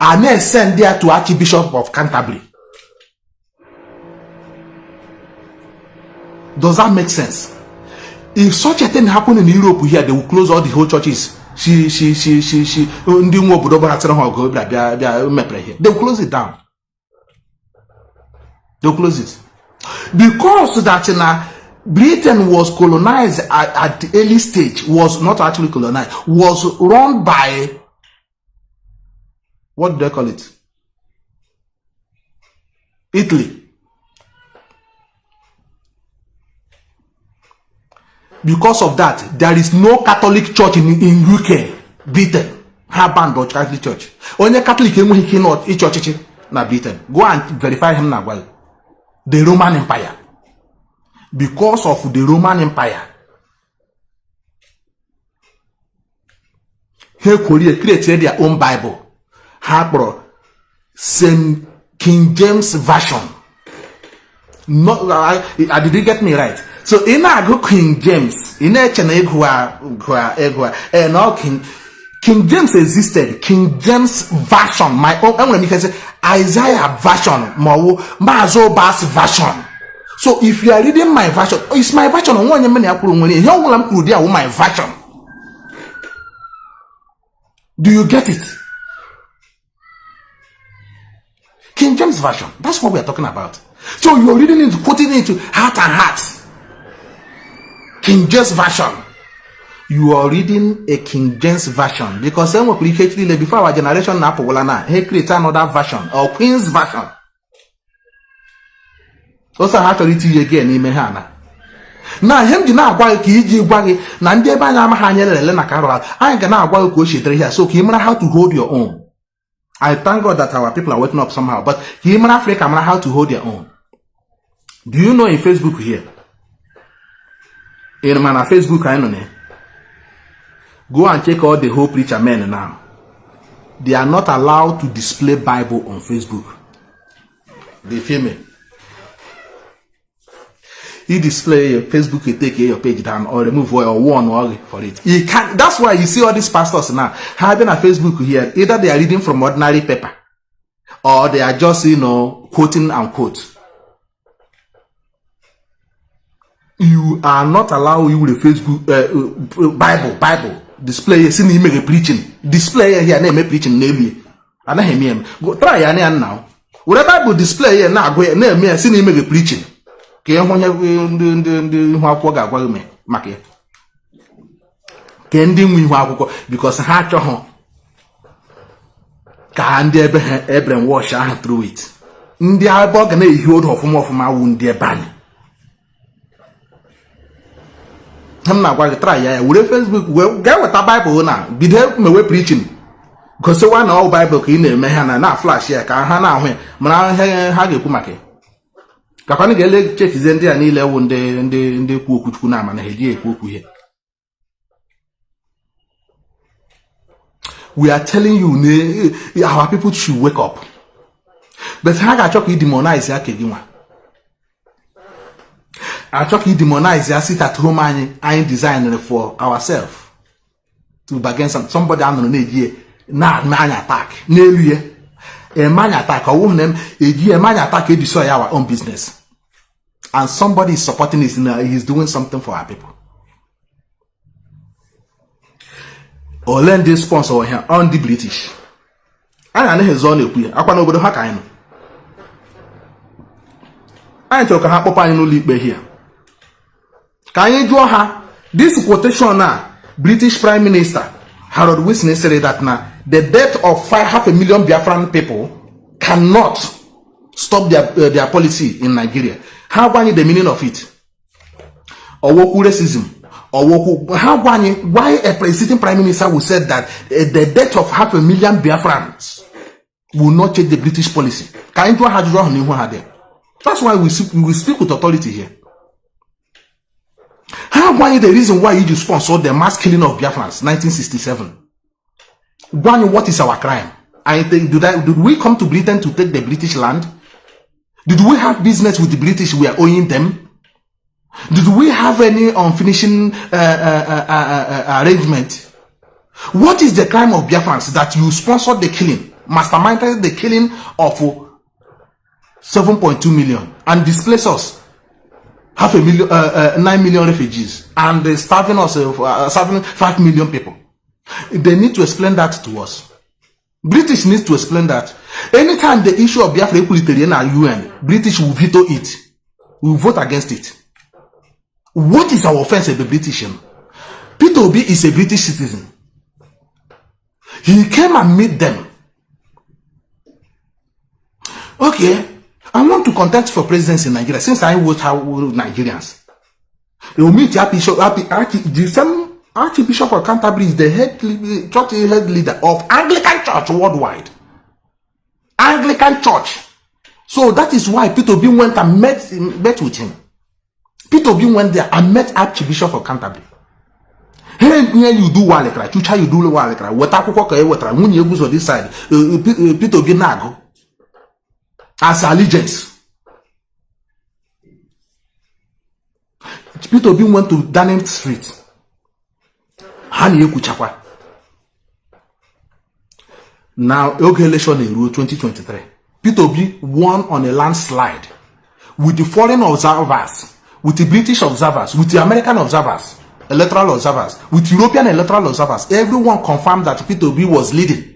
And then send there to Archbishop of Canterbury. Does that make sense? If such a thing happened in Europe here, they will close all the whole churches. They will close it down. They'll close it. Because that Britain was colonized at the early stage, was not actually colonized, was run by, what do they call it? Italy. Because of that, there is no Catholic church in UK, Britain. Have banned or Catholic church. Only Catholic he cannot each church na Britain. Go and verify him now. Well, the Roman Empire. Because of the Roman Empire, he created their own Bible. Habro Saint King James Version. No, I didn't get me right. So in a go King James, in a and all King James existed. King James Version, my own. I'm going to say Isaiah Version, Mazo Bass Version. So if you are reading my version, it's my version on one my version. Do you get it? King James Version. That's what we are talking about. So you're reading it, putting it into heart and heart. King James Version. you are reading a King James version, because then we before our generation now he create another version or Queen's version. Also have to read it again in Mehana. Now him did not buy Kiji Waggy, Nandeba Yamahanya Lena Carol. I can now go here, so Kimana how to hold your own. I thank God that our people are waking up somehow, but Kimana Africa how to hold their own. Do you know in Facebook here? In my Facebook, I know. Go and check all the whole preacher men now. They are not allowed to display Bible on Facebook. They film it. You display your Facebook, you take your page down or remove or one for it. You can't. That's why you see all these pastors now having a Facebook here. Either they are reading from ordinary paper, or they are just quoting unquote. You are not allowed you with Facebook Bible display. See me make a preaching display here. Name preaching name. And I hear go try now. With a Bible display here now go name me. See me make a preaching. Ke onye ndị ihu akwụkwọ ga-agwa me maka ya. Ke ndị nwe ihu akwụkwọ because ha achọghọ ka ndị ebe ha ebrem wash ahụ through it. Ndị abụọ ga na-ehi odo ọfụma wu ndị ebe anyị. I'm not going to try. Yeah, we Facebook. Well, get with a Bible now. Be there, me preaching. Because so one all Bible in the mehana na flash here. Can hana when man hage kumake. Kakani gele check is there and ile wonde kuku kuna man hedi kuku here. We are telling you, our people should wake up. But haga chok demonize yake giwa. I talk you demonize ya sit at home and design for ourselves to bargain somebody on the need na man attack. Nearly a man attack or woman a man attack destroy our own business. And somebody is supporting this, he's doing something for our people. Or lend this sponsor here on the British. I know his own equity. I can't go to Hakaino. I talk a happo no leap here. Can you draw her? This quotation now, British Prime Minister Harold Wilson said that now the death of 500,000 Biafran people cannot stop their policy in Nigeria. How about the meaning of it? Or racism? Or how why a sitting Prime Minister will say that the death of 500,000 Biafrans will not change the British policy? Can you draw her there? That's why we speak with authority here. How why the reason why you sponsored the mass killing of Biafrans 1967? What is our crime? I think did we come to Britain to take the British land? Did we have business with the British we are owing them? Did we have any unfinishing arrangement? What is the crime of Biafrans that you sponsored the killing, masterminded the killing of 7.2 million and displaced us? 9 million refugees and starving us, serving 5 million people. They need to explain that to us. British needs to explain that. Anytime the issue of Biafra equalitarian and UN, British will veto it. We will vote against it. What is our offense as a British? Peter Obi is a British citizen. He came and met them. Okay. I want to contest for presidency in Nigeria since I vote Nigerians. They will meet the same Archbishop of Canterbury is the head leader of Anglican Church worldwide. Anglican Church. So that is why Peter Obi went and met with him. Peter Obi went there and met Archbishop of Canterbury. Here you do one like that. You do one like that. What when you go on this side, Peter Obi nago. As allegiance. Peter Obi went to Downing Street. Now, election in 2023. Peter Obi won on a landslide with the foreign observers, with the British observers, with the American observers, electoral observers, with European electoral observers. Everyone confirmed that Peter Obi was leading.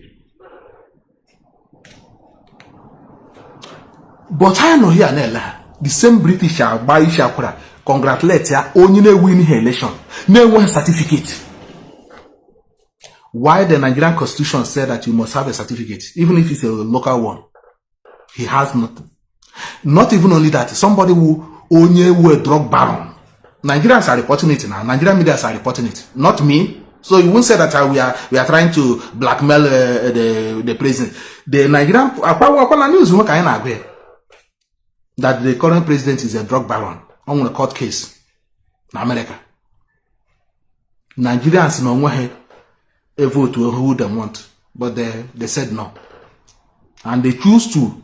But I know here the same British congratulate ya onye win her election. No one certificate. why the Nigerian constitution said that you must have a certificate, even if it's a local one. He has nothing. Not even only that, somebody who only a drug baron. Nigerians are reporting it now. Nigerian media are reporting it, not me. So you won't say that we are trying to blackmail the president. The Nigerian news that the current president is a drug baron on a court case in America. Nigerians no way a vote to who they want, but they said no, and they choose to,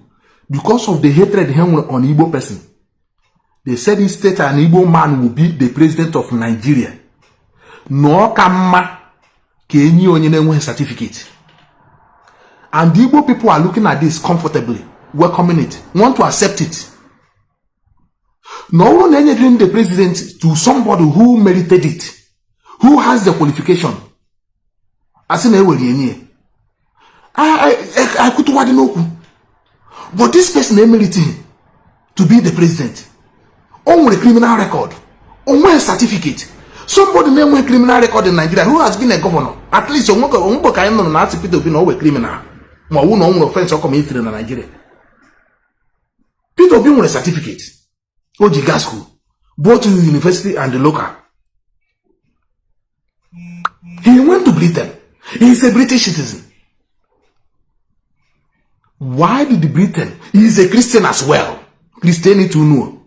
because of the hatred on Igbo person. They said instead an Igbo man will be the president of Nigeria. No kama kenyi onye certificate. And the Igbo people are looking at this comfortably, welcoming it, want to accept it. No one anything the president to somebody who merited it, who has the qualification. As in I could know. But this person merited to be the president. On a criminal record, on a certificate. Somebody name a criminal record in Nigeria who has been a governor. At least you won't ask people to be no criminal. More no offense or committed in Nigeria. People being with a certificate. Ojiga school, both to the university and the local. He went to Britain. He is a British citizen. Why did Britain? He is a Christian as well. Christianity know.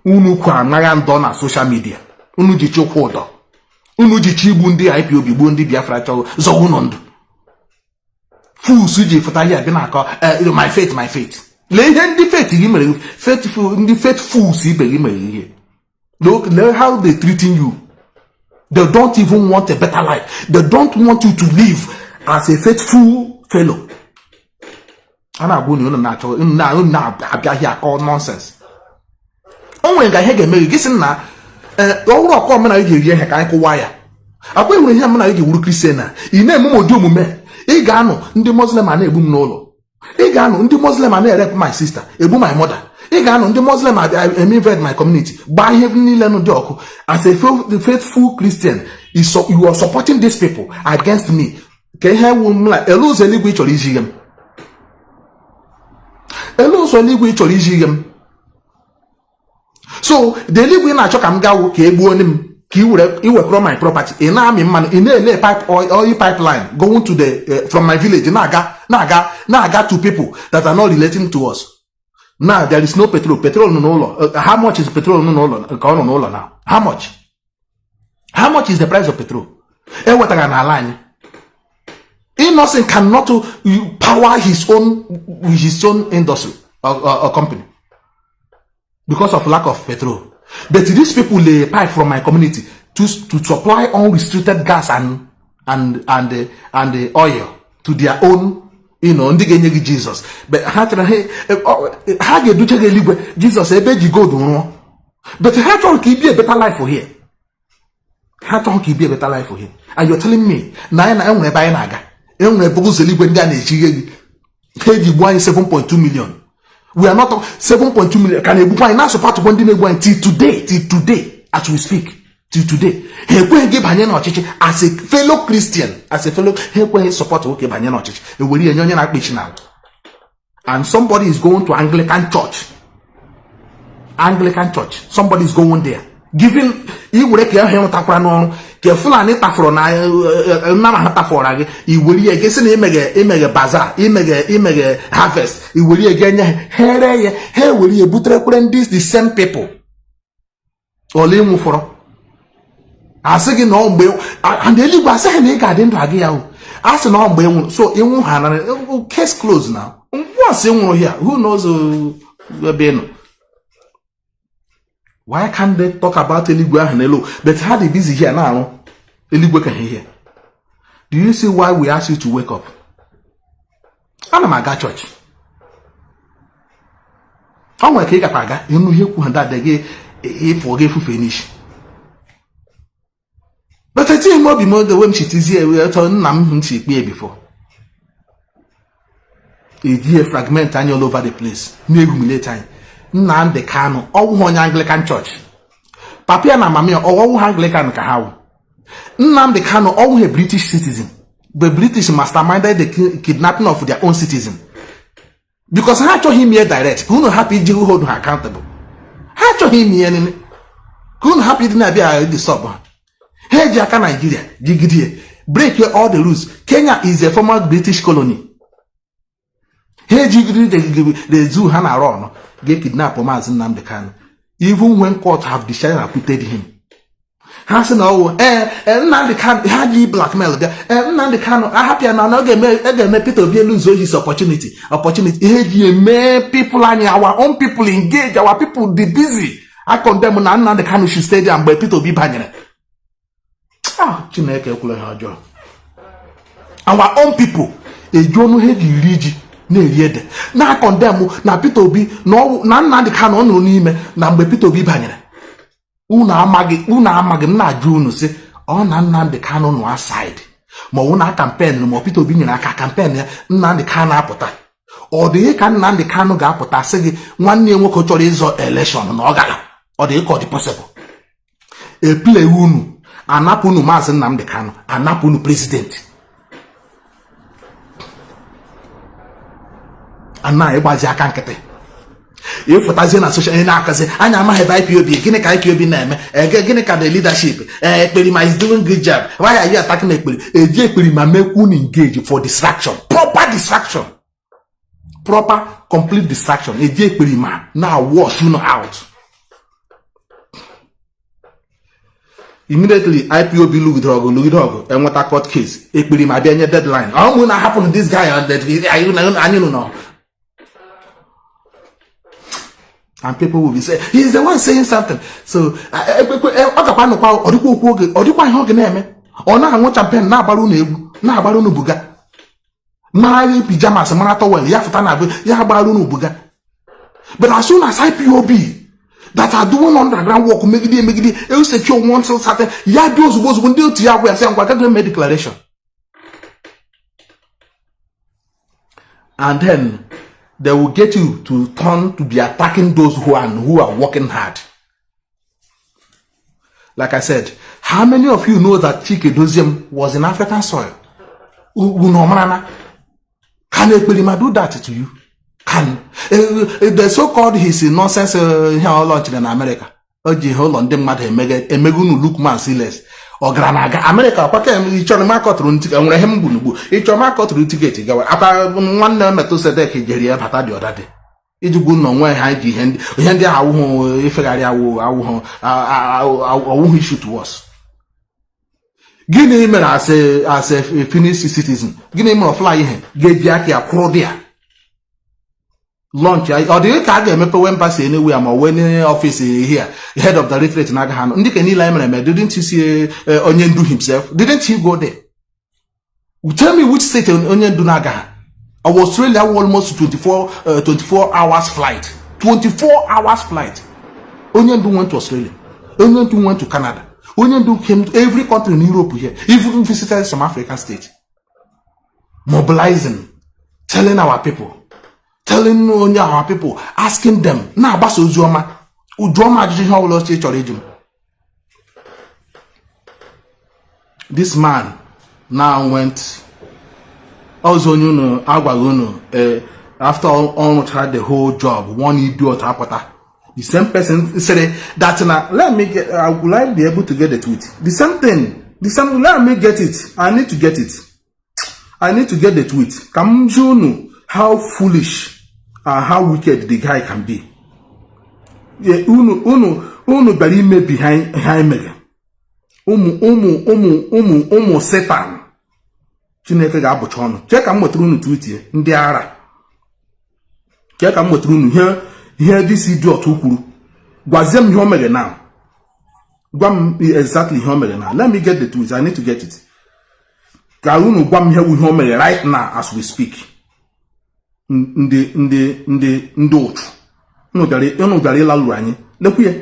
Unu kwa ngayan dona social media. Unu jicho kodo. Unu jichi bundi IPOB bundi Biafra cho zogunondu. Fu suji futahi bina ko my faith. Lehen the faith you faithful the faithful see be look how they treating you. They don't even want a better life. They don't want you to live as a faithful fellow. Ana go ni na cho na abia here call nonsense. Onwe ga hege me gisin na owuro ko me na ye he kan ko waya. Akwa ehuru he me na ye wuru Christian na. Ina emu modi omume. I ga no ndị Muslim na ebu m n'ụlọ. I ga no ndị Muslim na erep my sister, ebu my mother. I ga no ndị Muslim na invade my community. Ba ihe niile no dị ọkụ. As a faithful Christian, you are supporting these people against me. Ke he wu m la eluzo eligwe chọrọ iji gem. Eluzo eligwe chọrọ iji gem. So the eligwe na achọ ka m gawo ka egbuo nim. He will from my property. In a pipe oil pipeline going to the from my village. Naga to people that are not relating to us. Now there is no petrol. Petrol no. How much is petrol no now? How much? How much is the price of petrol? What are line? Innocent cannot power his own industry or company because of lack of petrol. But these people lay pipe from my community to supply unrestricted gas and the oil to their own, ndigenye Jesus. But how do Jesus go do? But how can be a better life for here? How can be a better life for here? And you're telling me na buy naga. Bugu zeligwe ndane chige. 7.2 million. We are not 7.2 million. Can you buy now support one day till today, as we speak, till today. As a fellow Christian, as a fellow, he support okay Banyano Church. And somebody is going to Anglican Church. Somebody is going there. Giving you would careful and it for na you will guess imege bazaar, imege harvest, you will again here will you butre this the same people. Ole mu for asigi no and the live as he garden to agia as no mbe so in one case closed now. Once in here, who knows where be. Why can't they talk about Eligwe and Elo? But how they busy here now? Eligwe can hear. Do you see why we ask you to wake up? I'm a church. I'm a cake paga. You know, you can that they forgive you finish. But I think more be more the way she is here. We are telling Nam she be before. It's here fragment and all over the place. No humiliate time. Nnamdi Kanu, all Anglican church. Papia na mami, all Anglican kahau. Nnamdi Kanu, all a British citizen. the British masterminded the kidnapping of their own citizen. Because ha cho him here direct. Who no happy to hold her accountable. Ha cho him here any. Who no happy to be the sub. Hey, Jaka Nigeria, Gigidi, break all the rules. Kenya is a former British colony. Hey, Gigidi, the zoo Hana Ron, get kidnapped Mazi Nnamdi Kanu. Even when court have decided and acquitted him. Hansen, oh, Nnamdi Kanu, had ye blackmail there, Nnamdi Kanu, I happy and I'm not going to Peter lose his opportunity. Hey, ye people and our own people engage, our people be busy. I condemn Nnamdi Kanu should stay there and by Peter be banging. Our own people, a John Heady Rigi, near na condemn, na Peter be no, Nnamdi Kanu no name, number Peter be banging. Una amagi na June say, on Nnamdi Kanu no side. Mo una campaign, mo Peter be in a campaign, Nnamdi Kanu apota. Or the can Nnamdi Kanu ga apota, say, 1 year work is election, no gala, or they call it possible. A play unu. Anapunu Mazi Nnamdi Kanu, anapunu president. Anna ebazi akankete. If Taziana social enakaze, Anya ma have IPOB, gine ka IPOB name, gine ka the leadership, Ekperima is doing good job. Why are you attacking Ekperima? Ekperima make un engage for distraction. Proper distraction. Proper, complete distraction. Ekperima now wash you out. Immediately, IPOB Lugidogo, and what a court case. Ekperima be any deadline. How will not happen to this guy on that? I know. And people will be saying, he's the one saying something. So, but as soon as IPOB that are doing underground work, make it, you secure one certain, yeah, those was when they to we are saying, what make declaration. And then they will get you to turn to be attacking those who are working hard. Like I said, how many of you know that Chike Doziem was in African soil? Can Ekperima do that to you? Can the so-called his nonsense here launch in America? Oji hold on them matter emegunu look man less. Or Granaga America, what can each other market run to him bunubu? Each other market route ticket go about 1 metal set deck Nigeria pata the other day. It would no way hide the hand if I won't issue to us. Give him as a Finnish citizen. Give him a fly in. Get Jackie a Claudia. Launch or the cargo when pass anywhere I'm when office here, head of the retreat in Agahan. Didn't you see Onyendu himself? Didn't he go there? Tell me which state Onyendu Nagahan. Australia almost 24 hours flight. 24 hours flight. Onyendu went to Australia. Onyendu went to Canada. Onyendu came to every country in Europe here. Even visited some African states. Mobilizing, telling our people. Telling our people, asking them, na baso Ujuoma how lost each origin. This man now went also after all tried the whole job, one idiot apata. The same person said that now let me get I would like be able to get the tweet. The same thing. The same let me get it. I need to get it. I need to get the tweet. Come you know how foolish how wicked the guy can be. Yeah, uno bari me behind me. Satan. Chineke ga abuchono. Check am wetru nu tweet here. Ndi ara. Check am wetru nu here this idiot ukuru. Gwazem ihe o mere now. Gwam exactly ihe o mere now. Let me get the tweet. I need to get it. Ka unu gwam ihe o mere right now as we speak. Ndị otu unu gara ịlalụ anyị lekwu ya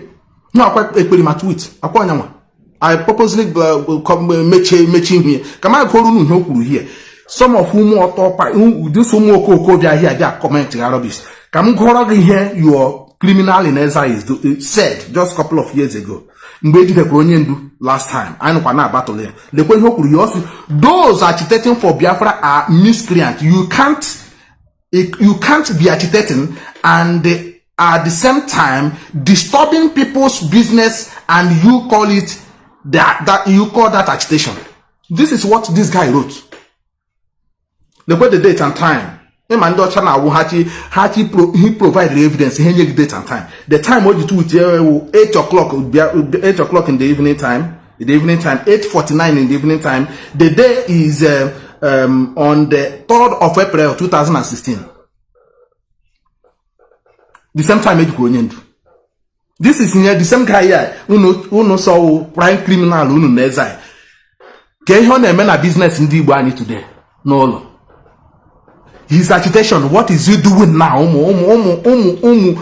nwa akwa Ekperima tweet akwa anyanwa I purposely mechi ihu kama koru nu ihe kwuru here some of whom this ụmụ okoko bịa here bịa comment rubbish ka m gụọrọ gị ihe your criminal in exile said just a couple of years ago mgbe ejidekwa onye ndu last time anyị kwa na battle ya lekwe ihe o kwuru ya ọsị those agitating for Biafra are miscreant. You can't be agitating and at the same time disturbing people's business and you call it that you call that agitation. This is what this guy wrote. Look at the date and time. He provided evidence. He gave date and time. The time what you do with 8 o'clock would be 8 o'clock in the evening time. 8:49 in the evening time. The day is on the 3rd of April 2016. The same time this is near the same guy here who saw prime criminal who nezai. Business in the today. No. His agitation, what is he doing now? You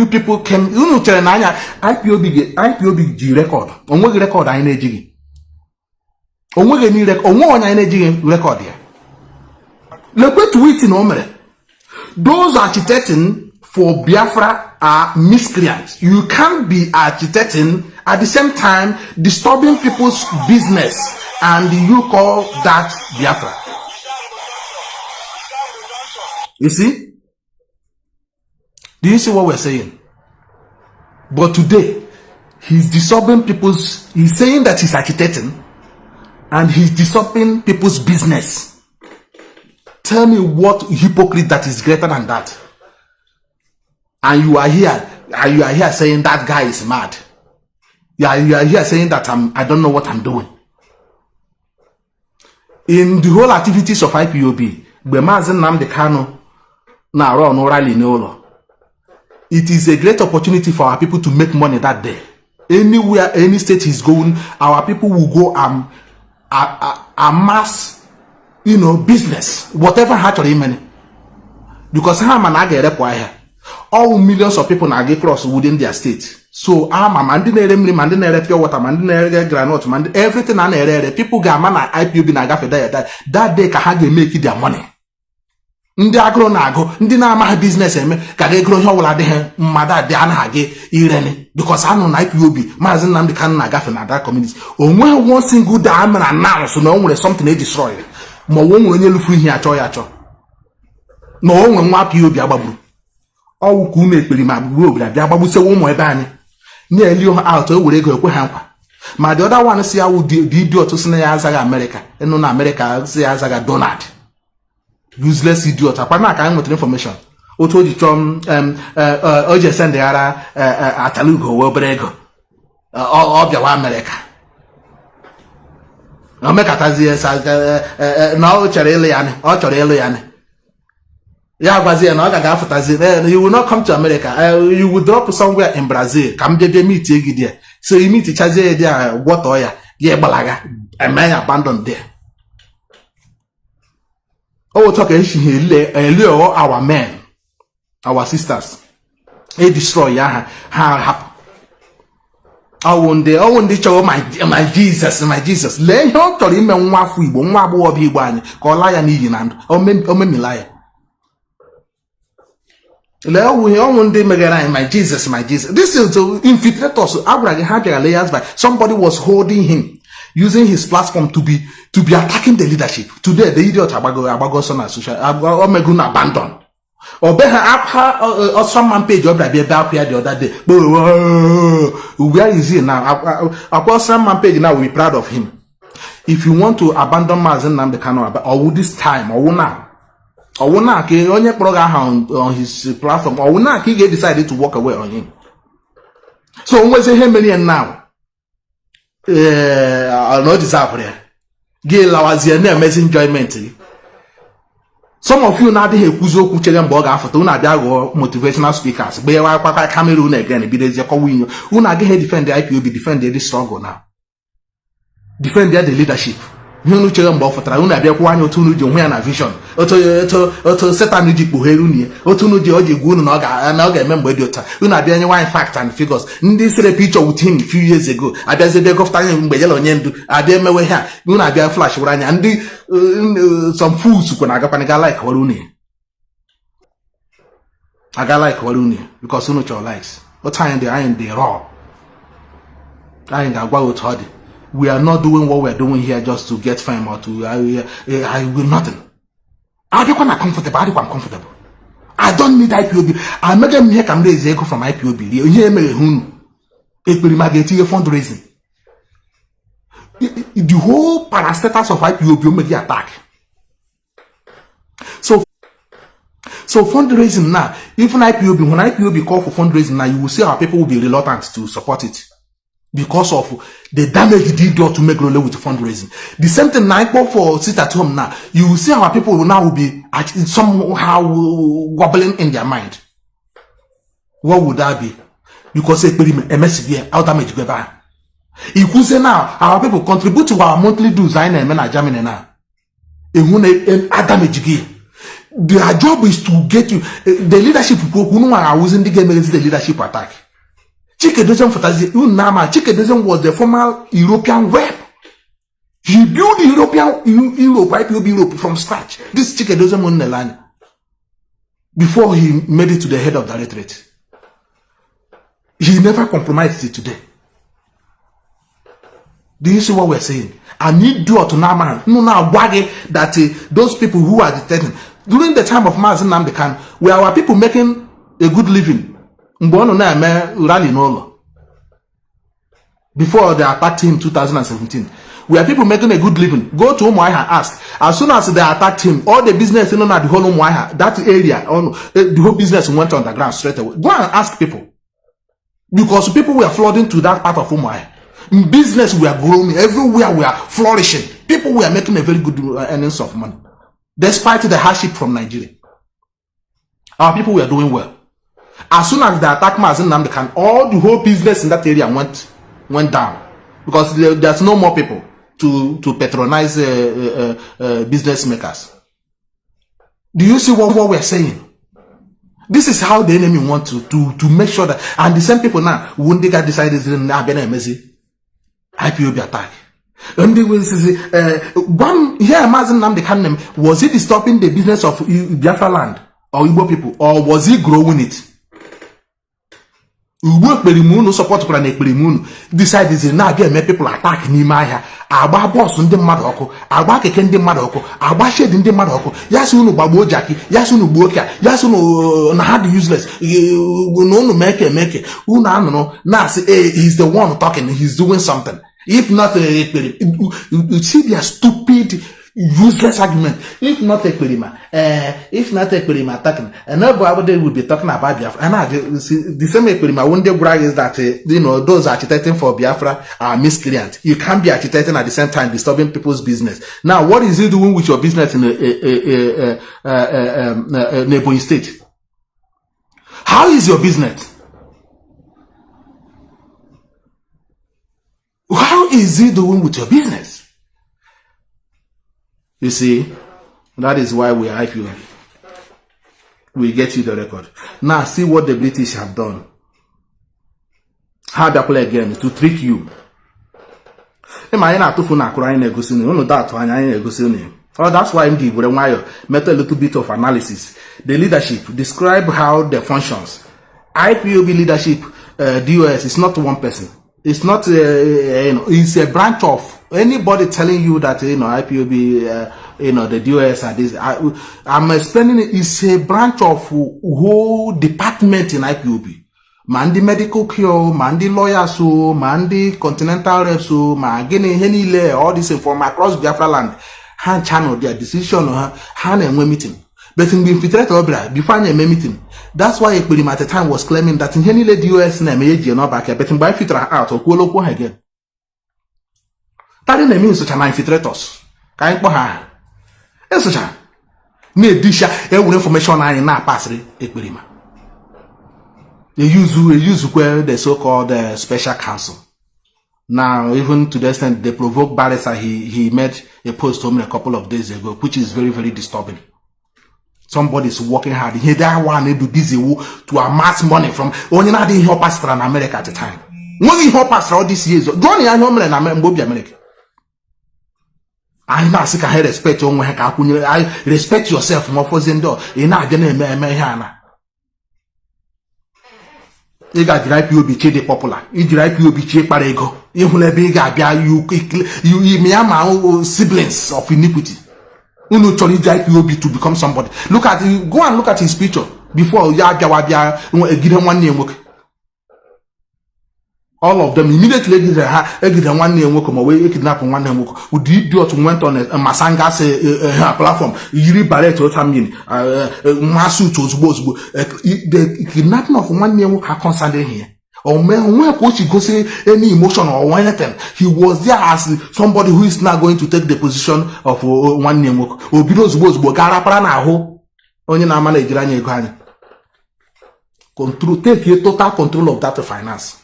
people came, IPOB record. Record record here. Look at tweet in Omere. Those agitating for Biafra are miscreants. You can't be agitating at the same time disturbing people's business and you call that Biafra. You see? Do you see what we're saying? But today, he's disturbing he's saying that he's agitating and he's disturbing people's business. Tell me what hypocrite that is greater than that. And you are here saying that guy is mad. You are here saying that I don't know what I'm doing. In the whole activities of IPOB, Mazi Nnamdi Kanu na run rally n'ụlọ. It is a great opportunity for our people to make money that day. Anywhere, any state he's going, our people will go amass, business, whatever actually money. Because all millions of people now get cross within their state. So everything people get man IPOB na that day can make their money. Ndị agro na agụ ndị na-amaghị business eme ka ga-egro ihe ọbụla adịghị mmadụ adị anaghị irene because anụ na IPOB Mazi Nnamdi Kanu na-agafe na that community onweghị one single day amere announce na o nwere something e destroy ma o nwere onye lufu ihe achọ ya achọ na o nwere nwa IPOB agbagburu ọwụ ka unu ekperi ma gburu obodo abịa gbagbusewa ụmụ ebe anyị na-eli ha out o were ego ekwe ha nkwa ma the other one si ya wụ the idiot si na ya azaghị America ịnụ na America si ya azaghị Donald useless idiot. Apana ka anyị information. Otu ji chọm o je send ara atalugo we obere ego. Ọ bịawa America. Na mekatazie na o chere ile ya ni, ọ chọrọ ile ya ni. Ya gwazie na ọ ga-afụtazi you will not come to America. You will drop somewhere in Brazil. Ka m bịa meet gị there. So you meet chazie there what oya. Ye gbalaga. And man abandon there. Oh, talk our men, our sisters. They destroy ha happen. I won't show my Jesus. Let him tell him nwa fu Igbo, nwa agbọghọ bi Igbo anyị ka ọ laya n'iyi na ndụ. O memi laya. Le one day megara my Jesus. This is to infiltrate us. Abraham had layers by somebody was holding him. Using his platform to be attacking the leadership. Today, the idiot abago son social omegun abandon. Or some man page up like the other day. Where is he now? Some man page now we be proud of him. If you want to abandon Mazi Nnamdi Kanu, or this time, or now, onye program on his platform, or now he decided to walk away on him. So when say him million now. No deserve there. Gail was your amazing enjoyment. Some of you now they kuzo kuchele mboga after una diago motivational speakers. Be wa kwa Cameroon again be there ko win. Una get defend the IPOB defend the struggle now. Defend the leadership. You know chele mbo for una bia kwa anyo tunu je hwan na vision. Oto Satan ji kpoheru ni. Otunu je oje gu nu na oga eme mgbe di ota. Una bia nye one fact and figures. Ndị sere picture with him few years ago. Abia zebe go after mgbe yelo nye ndu. Abia mewe ha. Una bia flash wura anya. Ndị some fools ko na agapa na like waru ni. I got like Waluni because you know your likes. What time they are in the raw. I ain't got what hardy. We are not doing what we're doing here just to get fame or to I will nothing. I don't want to comfortable. I don't want comfortable. I don't need IPOB. I make them here come raise echo from IPOB. You me who it will magnet fundraising. The whole parastatus of IPOB will make the attack. So fundraising now, even IPOB, when IPOB call for fundraising now, you will see how people will be reluctant to support it because of the damage it did to make Lole with fundraising. The same thing now call for sit at home now. You will see how people will now be somehow wobbling in their mind. What would that be? Because a message how damage go by. You could say now our people contribute to our monthly dues in Germany now. Damage again. Their job is to get you the leadership people who know are using the game against the leadership attack. Chikedozen was the former European web. He built the Europe, IPOB Europe from scratch. This Chikedozen won the line before he made it to the head of the directorate. He never compromised it today. Do you see what we're saying? I need do to now that those people who are dictating during the time of Mazi Nnamdi, were our people making a good living? Before they attacked him in 2017. Were people making a good living? Go to Umuahia and ask. As soon as they attacked him, all the business in the whole Umuahia, that area, the whole business went underground straight away. Go and ask people. Because people were flooding to that part of Umuahia. In business, we are growing. Everywhere we are flourishing. People were making a very good earnings of money. Despite the hardship from Nigeria. Our people were doing well. As soon as they attacked Mazi Nnamdi, all the whole business in that area went down. Because there's no more people to patronize business makers. Do you see what we're saying? This is how the enemy wants to make sure that, and the same people now, when they got decided IPOB attack. And they will say, one here, Mazi Nnamdi, was he disturbing the business of Biafra land or Igbo people, or was he growing it? Ugbo support decided now again make people attack Nimaya. Agba boss ndị mmadụ ọkụ, agba keke ndị mmadụ ọkụ, agba shed ndị mmadụ ọkụ. Yasu unu gbagbo jaki, yasu unu gboka, yasu unu na hard useless. Unu make unu anụnụ na say he's the one talking, he's doing something. If not you see their stupid useless argument. If not Ekperima attacking, and nobody will be talking about Biafra. And the same Ekperima one day brag is that those agitating for Biafra are miscreant. You can't be agitating at the same time disturbing people's business. Now, what is he doing with your business in neighboring state? How is your business? How is he doing with your business? You see, that is why we hype you. We get you the record. Now, see what the British have done. How they play again to trick you. Oh, that's why MD made a little bit of analysis. The leadership, describe how the functions. IPOB leadership, DOS is not one person. It's not, it's a branch of anybody telling you that, IPOB, the DOS and this. I'm explaining it. It's a branch of whole department in IPOB. Man the medical cure, man the lawyers, man the continental reps, man getting all this from across Biafra land. Han channel their decision, han and meeting. But in the infiltrate obra, define a meeting. That's why Ekperim at the time was claiming that in any lady US name not back here, but in by filter out or Kuolo again. That didn't mean such an infiltrators. Kind of her. It's such a near disha, every information I now pass Ekperima. They use where the so-called special counsel. Now, even to the extent they provoked Barrister, he made a post to me a couple of days ago, which is very, very disturbing. Somebody is working hard. He that one do this to amass money from only not in help pastor in America at the time. Only help pastor all these years. Don't you know in America? I now seek I respect you. I respect yourself more for Zendo. In our ị ga-jiri IPOB chie dị popular, ijiri IPOB chie kpara ego, ịhụla ebe ị ga-abịa ime ya ma siblings of iniquity. Unu chọrọ iji IPOB to become somebody. Look at, go and look at his picture before ya bịa egide nwanne ya nwoke. All of them immediately egide nwanne ya nwoke ma wee kidnap nwanne ya nwoke. Ụdị idiot went on a Masangas platform, yiri baret otamyin, masut ozugbo. The kidnapping of nwanne ya nwoke are concerned here. Or when coach go say any emotion or anything, he was there as somebody who is now going to take the position of one name. Obido's was Bogarapara na ho. Only na manage anya ego anya. Control, take total control of that finance.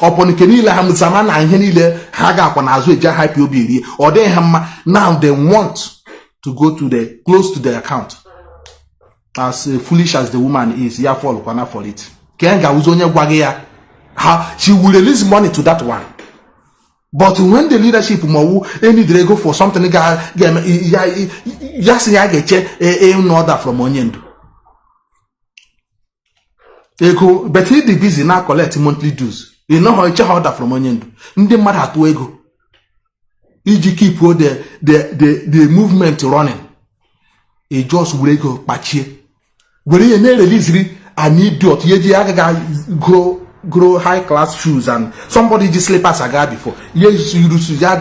Upon Kenila Hamzamana and Henile Haga upon Azuja IPOB, or they now they want to go to the close to the account. As foolish as the woman is, yeah, fall for it. Kenga uzonya gwagea, she will release money to that one. But when the leadership any go for something, yes, I get an order from Onyendo. But he the busy now collect monthly dues. You know how I check order from Onyendo. Nde mad at ego. Iji keep the movement running. He just will go patchy. Will he release an idiot, grow high class shoes and somebody just slippers I got before. Yes, you have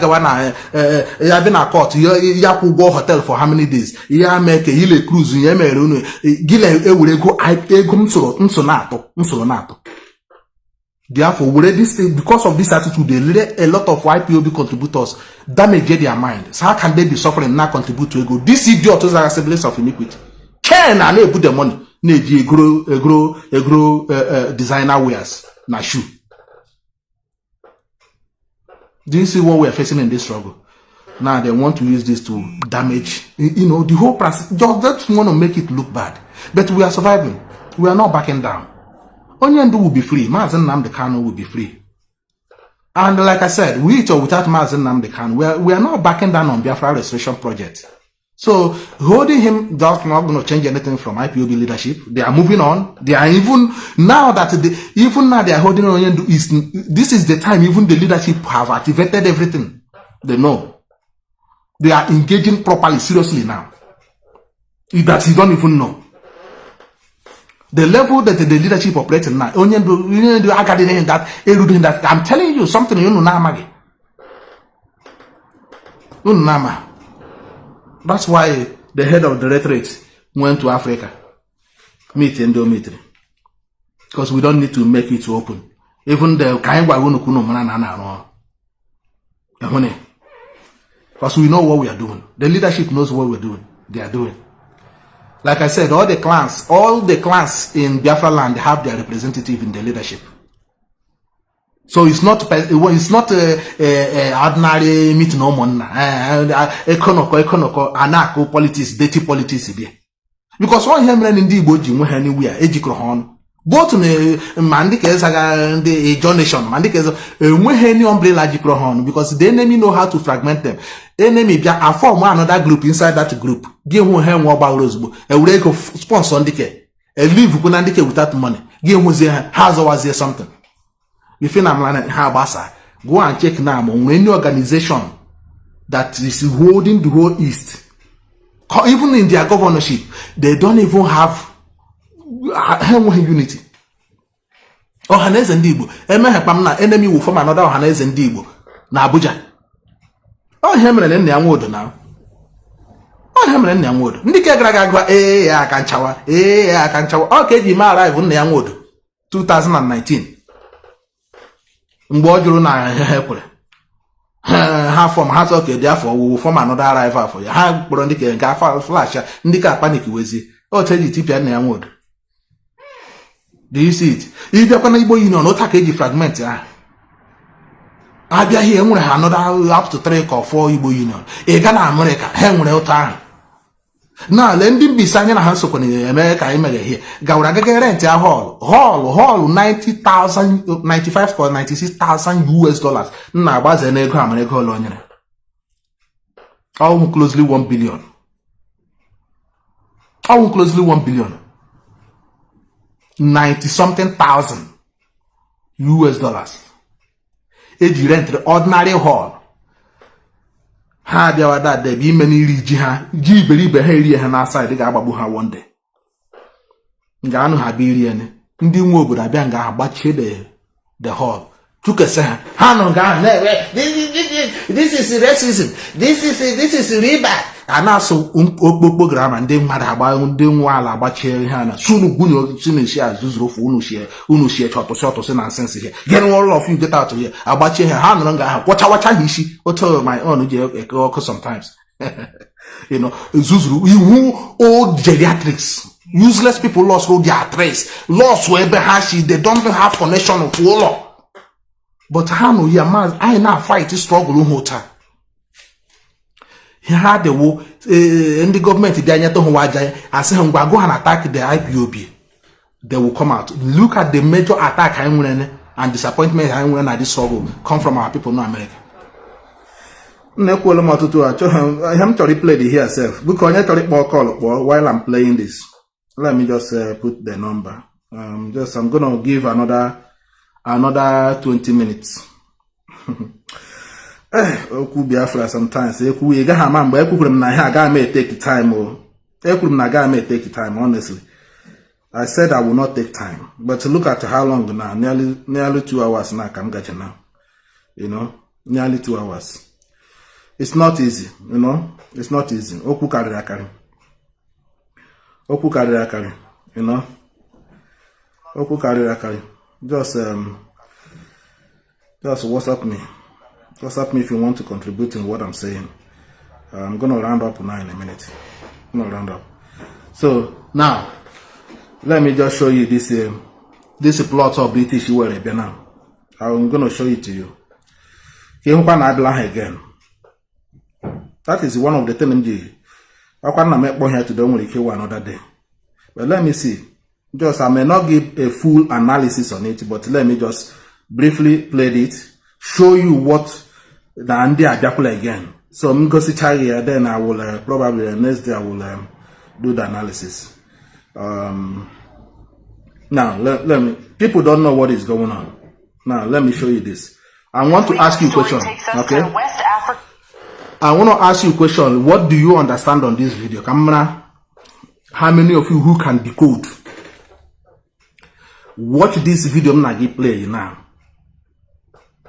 been a court, you go hotel for how many days? You make a cruise, you may gile go unsonato. Therefore, because of this attitude, they let a lot of YPOB contributors damage their mind. So how can they be suffering and not contribute to ego? This idiot is a siblings of iniquity. Can and they put the money. Neji grow designer wears na shoe. Do you see what we are facing in this struggle? Now they want to use this to damage, the whole process. Just want to make it look bad. But we are surviving. We are not backing down. Onyendo will be free. Mazi Nnamdi Kanu will be free. And like I said, with or without Mazi Nnamdi Kanu, we are not backing down on Biafra restoration project. So holding him that's not going to change anything from IPOB leadership. They are moving on. They are even now that they are holding on. This is the time even the leadership have activated everything. They know they are engaging properly, seriously now. That you don't even know the level that the leadership operates now. That I'm telling you something. You know now, That's why the head of the directorate went to Africa. Meet Endometry. Because we don't need to make it open. Even the because we know what we are doing. The leadership knows what we're doing. They are doing. Like I said, all the clans in Biafra land have their representative in the leadership. So it's not ordinary meeting no man. Ekonoko, anako politics, dirty politics here. Because one him in the boji when anywhere, ejikrohon. Both the mandikes and the donation, mandikes when any umbrella jikrohon, because the enemy know how to fragment them. Enemy a form another group inside that group. Give one him one about rosebo. A will go sponsor ndike. A leave kunandike without money. Give one there has always there something. If you go and check now on any organization that is holding the whole East. Even in their governorship, they don't even have unity. Ohaneze Ndigbo. Enemy will form another Ohaneze Ndigbo na Abuja. Oh, hemre nne anwodo now. Oh, hemre nne anwodo. Ndike gragagwa akanchawa. Akanchawa. Okay, the man arrive nne anwodo 2019. Mgbe o juru na hekwere ha form ha so ke therefore we will form another arrival for ya ha kporo ndị ke nke flash ndị ka panic wezi o teji tipia na ya nwodo. Do you see it? If kwa na Igbo union o ta ka eji fragment ha abia here nwere ha another up to 3 or 4 Igbo union e ga na America ha nwere ụtọ ahụ. Now le ndị mbisa anya na ha sokwa na America imere here gawara gaga rent a hall 90,000 95 or 96,000 US dollars na agbaze na ego America ụlọ onyere almost closely 1 billion. Almost closely 1 billion. 90 something thousand US dollars. Eji rent the ordinary hall. Ha biawa that day be many riji ha. Ji believe ha iri ha na side ga agbabu ha one day. Nga anu ha bi iri ene. Ndị nwe obodo abịa nga agbachie the hall. Tukese ha no nga this is racism. This is riba. Anaso okpokpo grama ndị mmadụ agba ndị nwa ala agbachie ha na sunu gunyo sinisi azuzuru unu shie choto na sense here. Get all of you get out of here. Agbachie ha no nga ha kwacha hishi. Oto my own je eko sometimes. You know, zuzuru you old geriatrics. Useless people lost all their trace. Lost wherever hashi, they don't even have connection of law. But how no ya man, I now fight this struggle hota. He had the war in the government I say go and attack the IPOB. They will come out. Look at the major attack and disappointment at this struggle come from our people in America. I am to replay the here self. Because I to more call while I'm playing this. Let me just put the number. I'm gonna give another 20 minutes. Oku Biafra sometimes. Eku you got man, but eku na here ga may take time. Eku na ga may take time. Honestly, I said I will not take time. But look at how long now. Nearly 2 hours now. I'm getting now. You know, nearly 2 hours. It's not easy. You know, it's not easy. Oku karira. Oku karira, you know. Oku karira. Just WhatsApp me. WhatsApp me if you want to contribute in what I'm saying. I'm gonna round up now in a minute. I'm gonna round up. So now, let me just show you this plot of British URL now. I'm gonna show it to you. Again. That is one of the things I can't make here to don't really kill another day. But let me see. Just I may not give a full analysis on it, but let me just briefly play it, show you what the Nnamdi Ajakula again. So I'm going to see here, then I will probably the next day I will do the analysis. Now let me. People don't know what is going on. Now let me show you this. I want to ask you a question. Okay. I want to ask you a question. What do you understand on this video? Camera. How many of you who can decode? Watch this video. I'm not going to play now.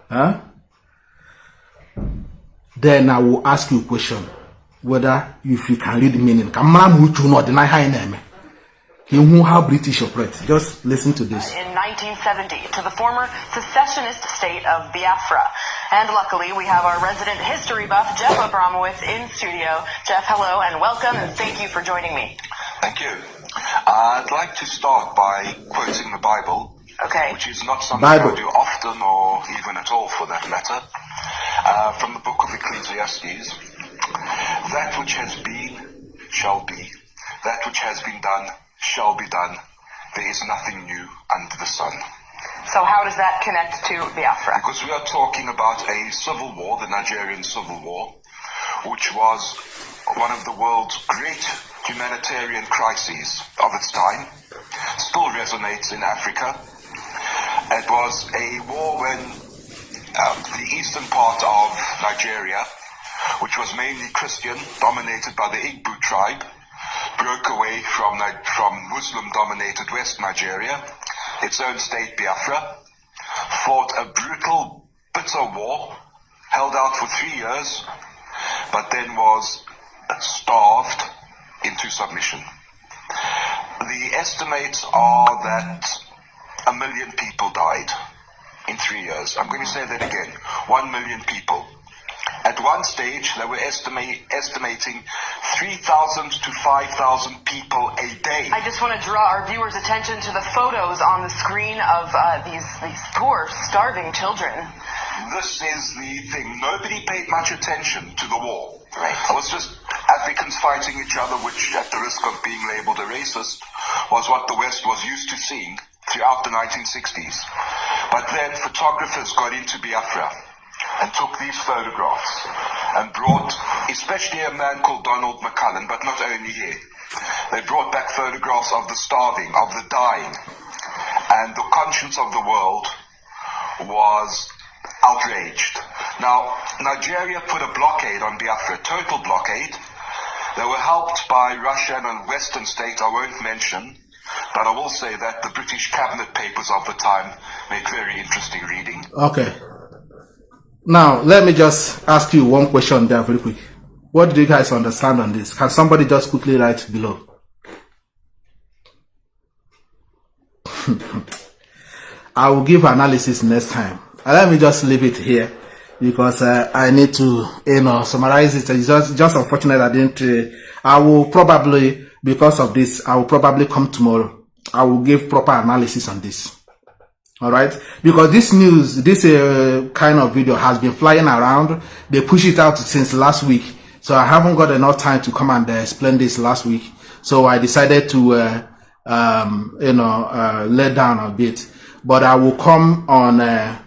Huh? Then I will ask you a question. Whether if you can read the meaning. Camera muchu not deny high name. How British operate. Just listen to this. In 1970 to the former secessionist state of Biafra. And luckily we have our resident history buff, Jeff Abramowitz, in studio. Jeff, hello and welcome and thank you for joining me. Thank you. I'd like to start by quoting the Bible. Okay. Which is not something I do often or even at all for that matter. From the book of Ecclesiastes. That which has been shall be. That which has been done shall be done. There is nothing new under the sun. So how does that connect to Biafra? Because we are talking about a civil war, the Nigerian Civil War, which was one of the world's great humanitarian crises of its time. Still resonates in Africa. It was a war when the eastern part of Nigeria, which was mainly Christian, dominated by the Igbo tribe, broke away from Muslim-dominated West Nigeria, its own state Biafra, fought a brutal, bitter war, held out for 3 years, but then was starved into submission. The estimates are that 1 million people died in 3 years. I'm going to say that again, 1 million people. At one stage, they were estimating 3,000 to 5,000 people a day. I just want to draw our viewers' attention to the photos on the screen of these poor, starving children. This is the thing. Nobody paid much attention to the war. Right. It was just Africans fighting each other, which, at the risk of being labeled a racist, was what the West was used to seeing throughout the 1960s. But then photographers got into Biafra and took these photographs and brought, especially a man called Donald McCullen, but not only he, they brought back photographs of the starving, of the dying, and the conscience of the world was outraged. Now, Nigeria put a blockade on Biafra, a total blockade. They were helped by Russian and Western states I won't mention, but I will say that the British cabinet papers of the time make very interesting reading. Okay. Now, let me just ask you one question there very quick. What do you guys understand on this? Can somebody just quickly write below? I will give analysis next time. Let me just leave it here because I need to, summarize it. It's just unfortunate I didn't. I will probably, because of this, I will probably come tomorrow. I will give proper analysis on this. All right, because this news, this kind of video has been flying around. They push it out since last week, so I haven't got enough time to come and explain this last week. So I decided to, let down a bit. But I will come on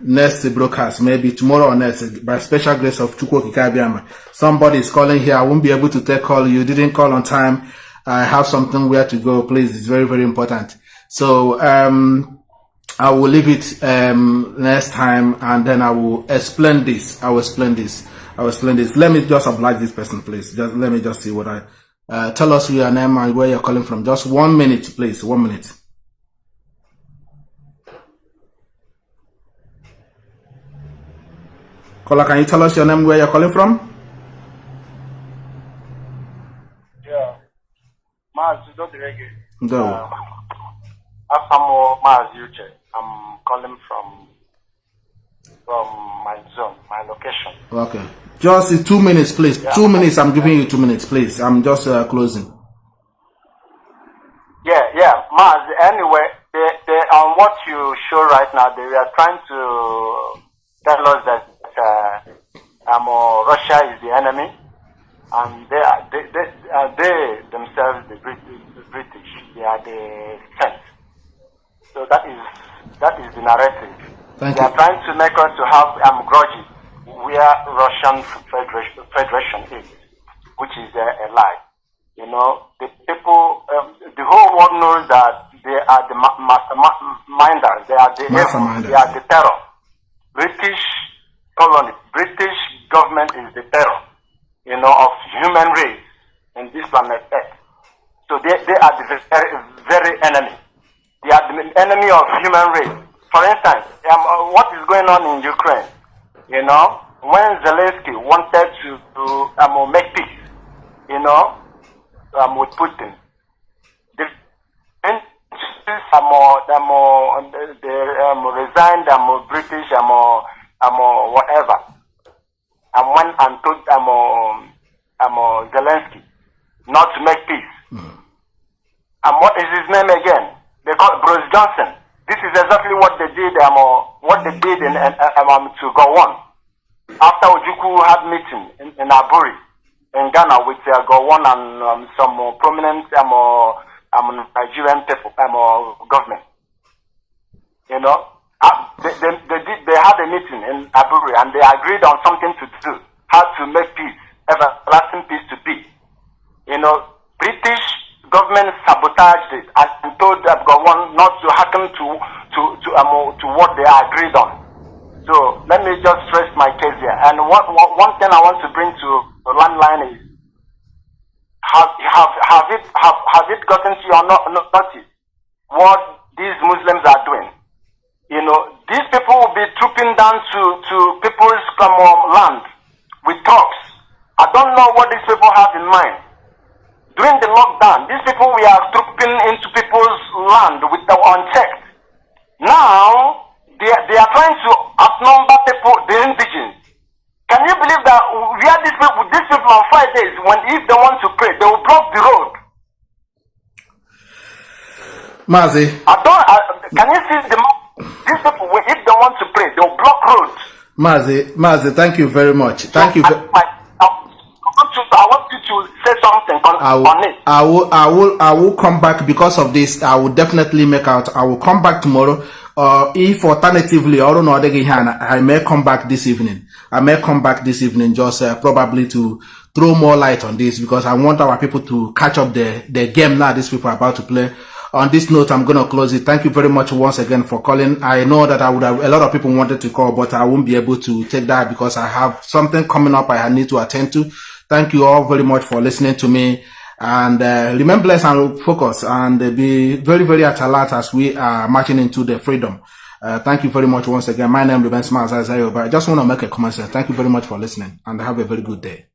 next broadcast, maybe tomorrow or next, by special grace of Chukwu Kikabiama. Somebody is calling here. I won't be able to take call. You didn't call on time. I have something where to go. Please, it's very, very important. So I will leave it next time, and then I will explain this. I will explain this. Let me just oblige this person, please. Just let me just see what tell us your name and where you're calling from. Just 1 minute, please. 1 minute. Caller, can you tell us your name, where you're calling from? Yeah. Mazi, don't reggae. No. Mazi, I'm calling from my zone, my location. Okay. Just 2 minutes, please. Yeah. 2 minutes. I'm giving you 2 minutes, please. I'm just closing. Yeah. Mazi, anyway, they on what you show right now, they are trying to tell us that Russia is the enemy, and they themselves, the British, they are the friends. So that is the narrative. They are trying to make us to have grudges where Russian Federation is, which is a lie. The people, the whole world knows that they are the masterminders. They are the evil. They are the terror. British colony, British government is the terror, of human race in this planet Earth. So they are the very enemy. They are the enemy of human race. For instance, what is going on in Ukraine? When Zelensky wanted to make peace, with Putin, they resigned, British, whatever, and went and told Zelensky not to make peace. And what is his name again? They call it Boris Johnson. This is exactly what they did. To go on after Ojukwu had meeting in Aburi in Ghana with Gowon and some prominent Nigerian people, government. They had a meeting in Aburi and they agreed on something to do, how to make peace, everlasting peace to be. British government sabotaged it and told Gowon not to hearken to what they agreed on. So let me just stress my case here. And one thing I want to bring to the landline is, have it gotten to your notice what these Muslims are doing? These people will be trooping down to people's land with trucks. I don't know what these people have in mind. During the lockdown, these people were trooping into people's land with the unchecked. Now, they are trying to outnumber people, the indigenous. Can you believe that where these people on Fridays, if they want to pray, they will block the road? Mazi. Can you see these people, if they want to pray, they will block roads. Mazi, thank you very much. Thank you. I want you to say something on it. I will come back because of this. I will definitely make out. I will come back tomorrow. If alternatively, I don't know, I may come back this evening. Just probably to throw more light on this, because I want our people to catch up the game now these people are about to play on this note, I'm going to close it. Thank you very much once again for calling. I know that a lot of people wanted to call, but I won't be able to take that because I have something coming up I need to attend to. Thank you all very much for listening to me. And remain blessed and focus, and be very, very at alert as we are marching into the freedom. Thank you very much once again. My name is Mazi, but I just want to make a comment. Thank you very much for listening, and have a very good day.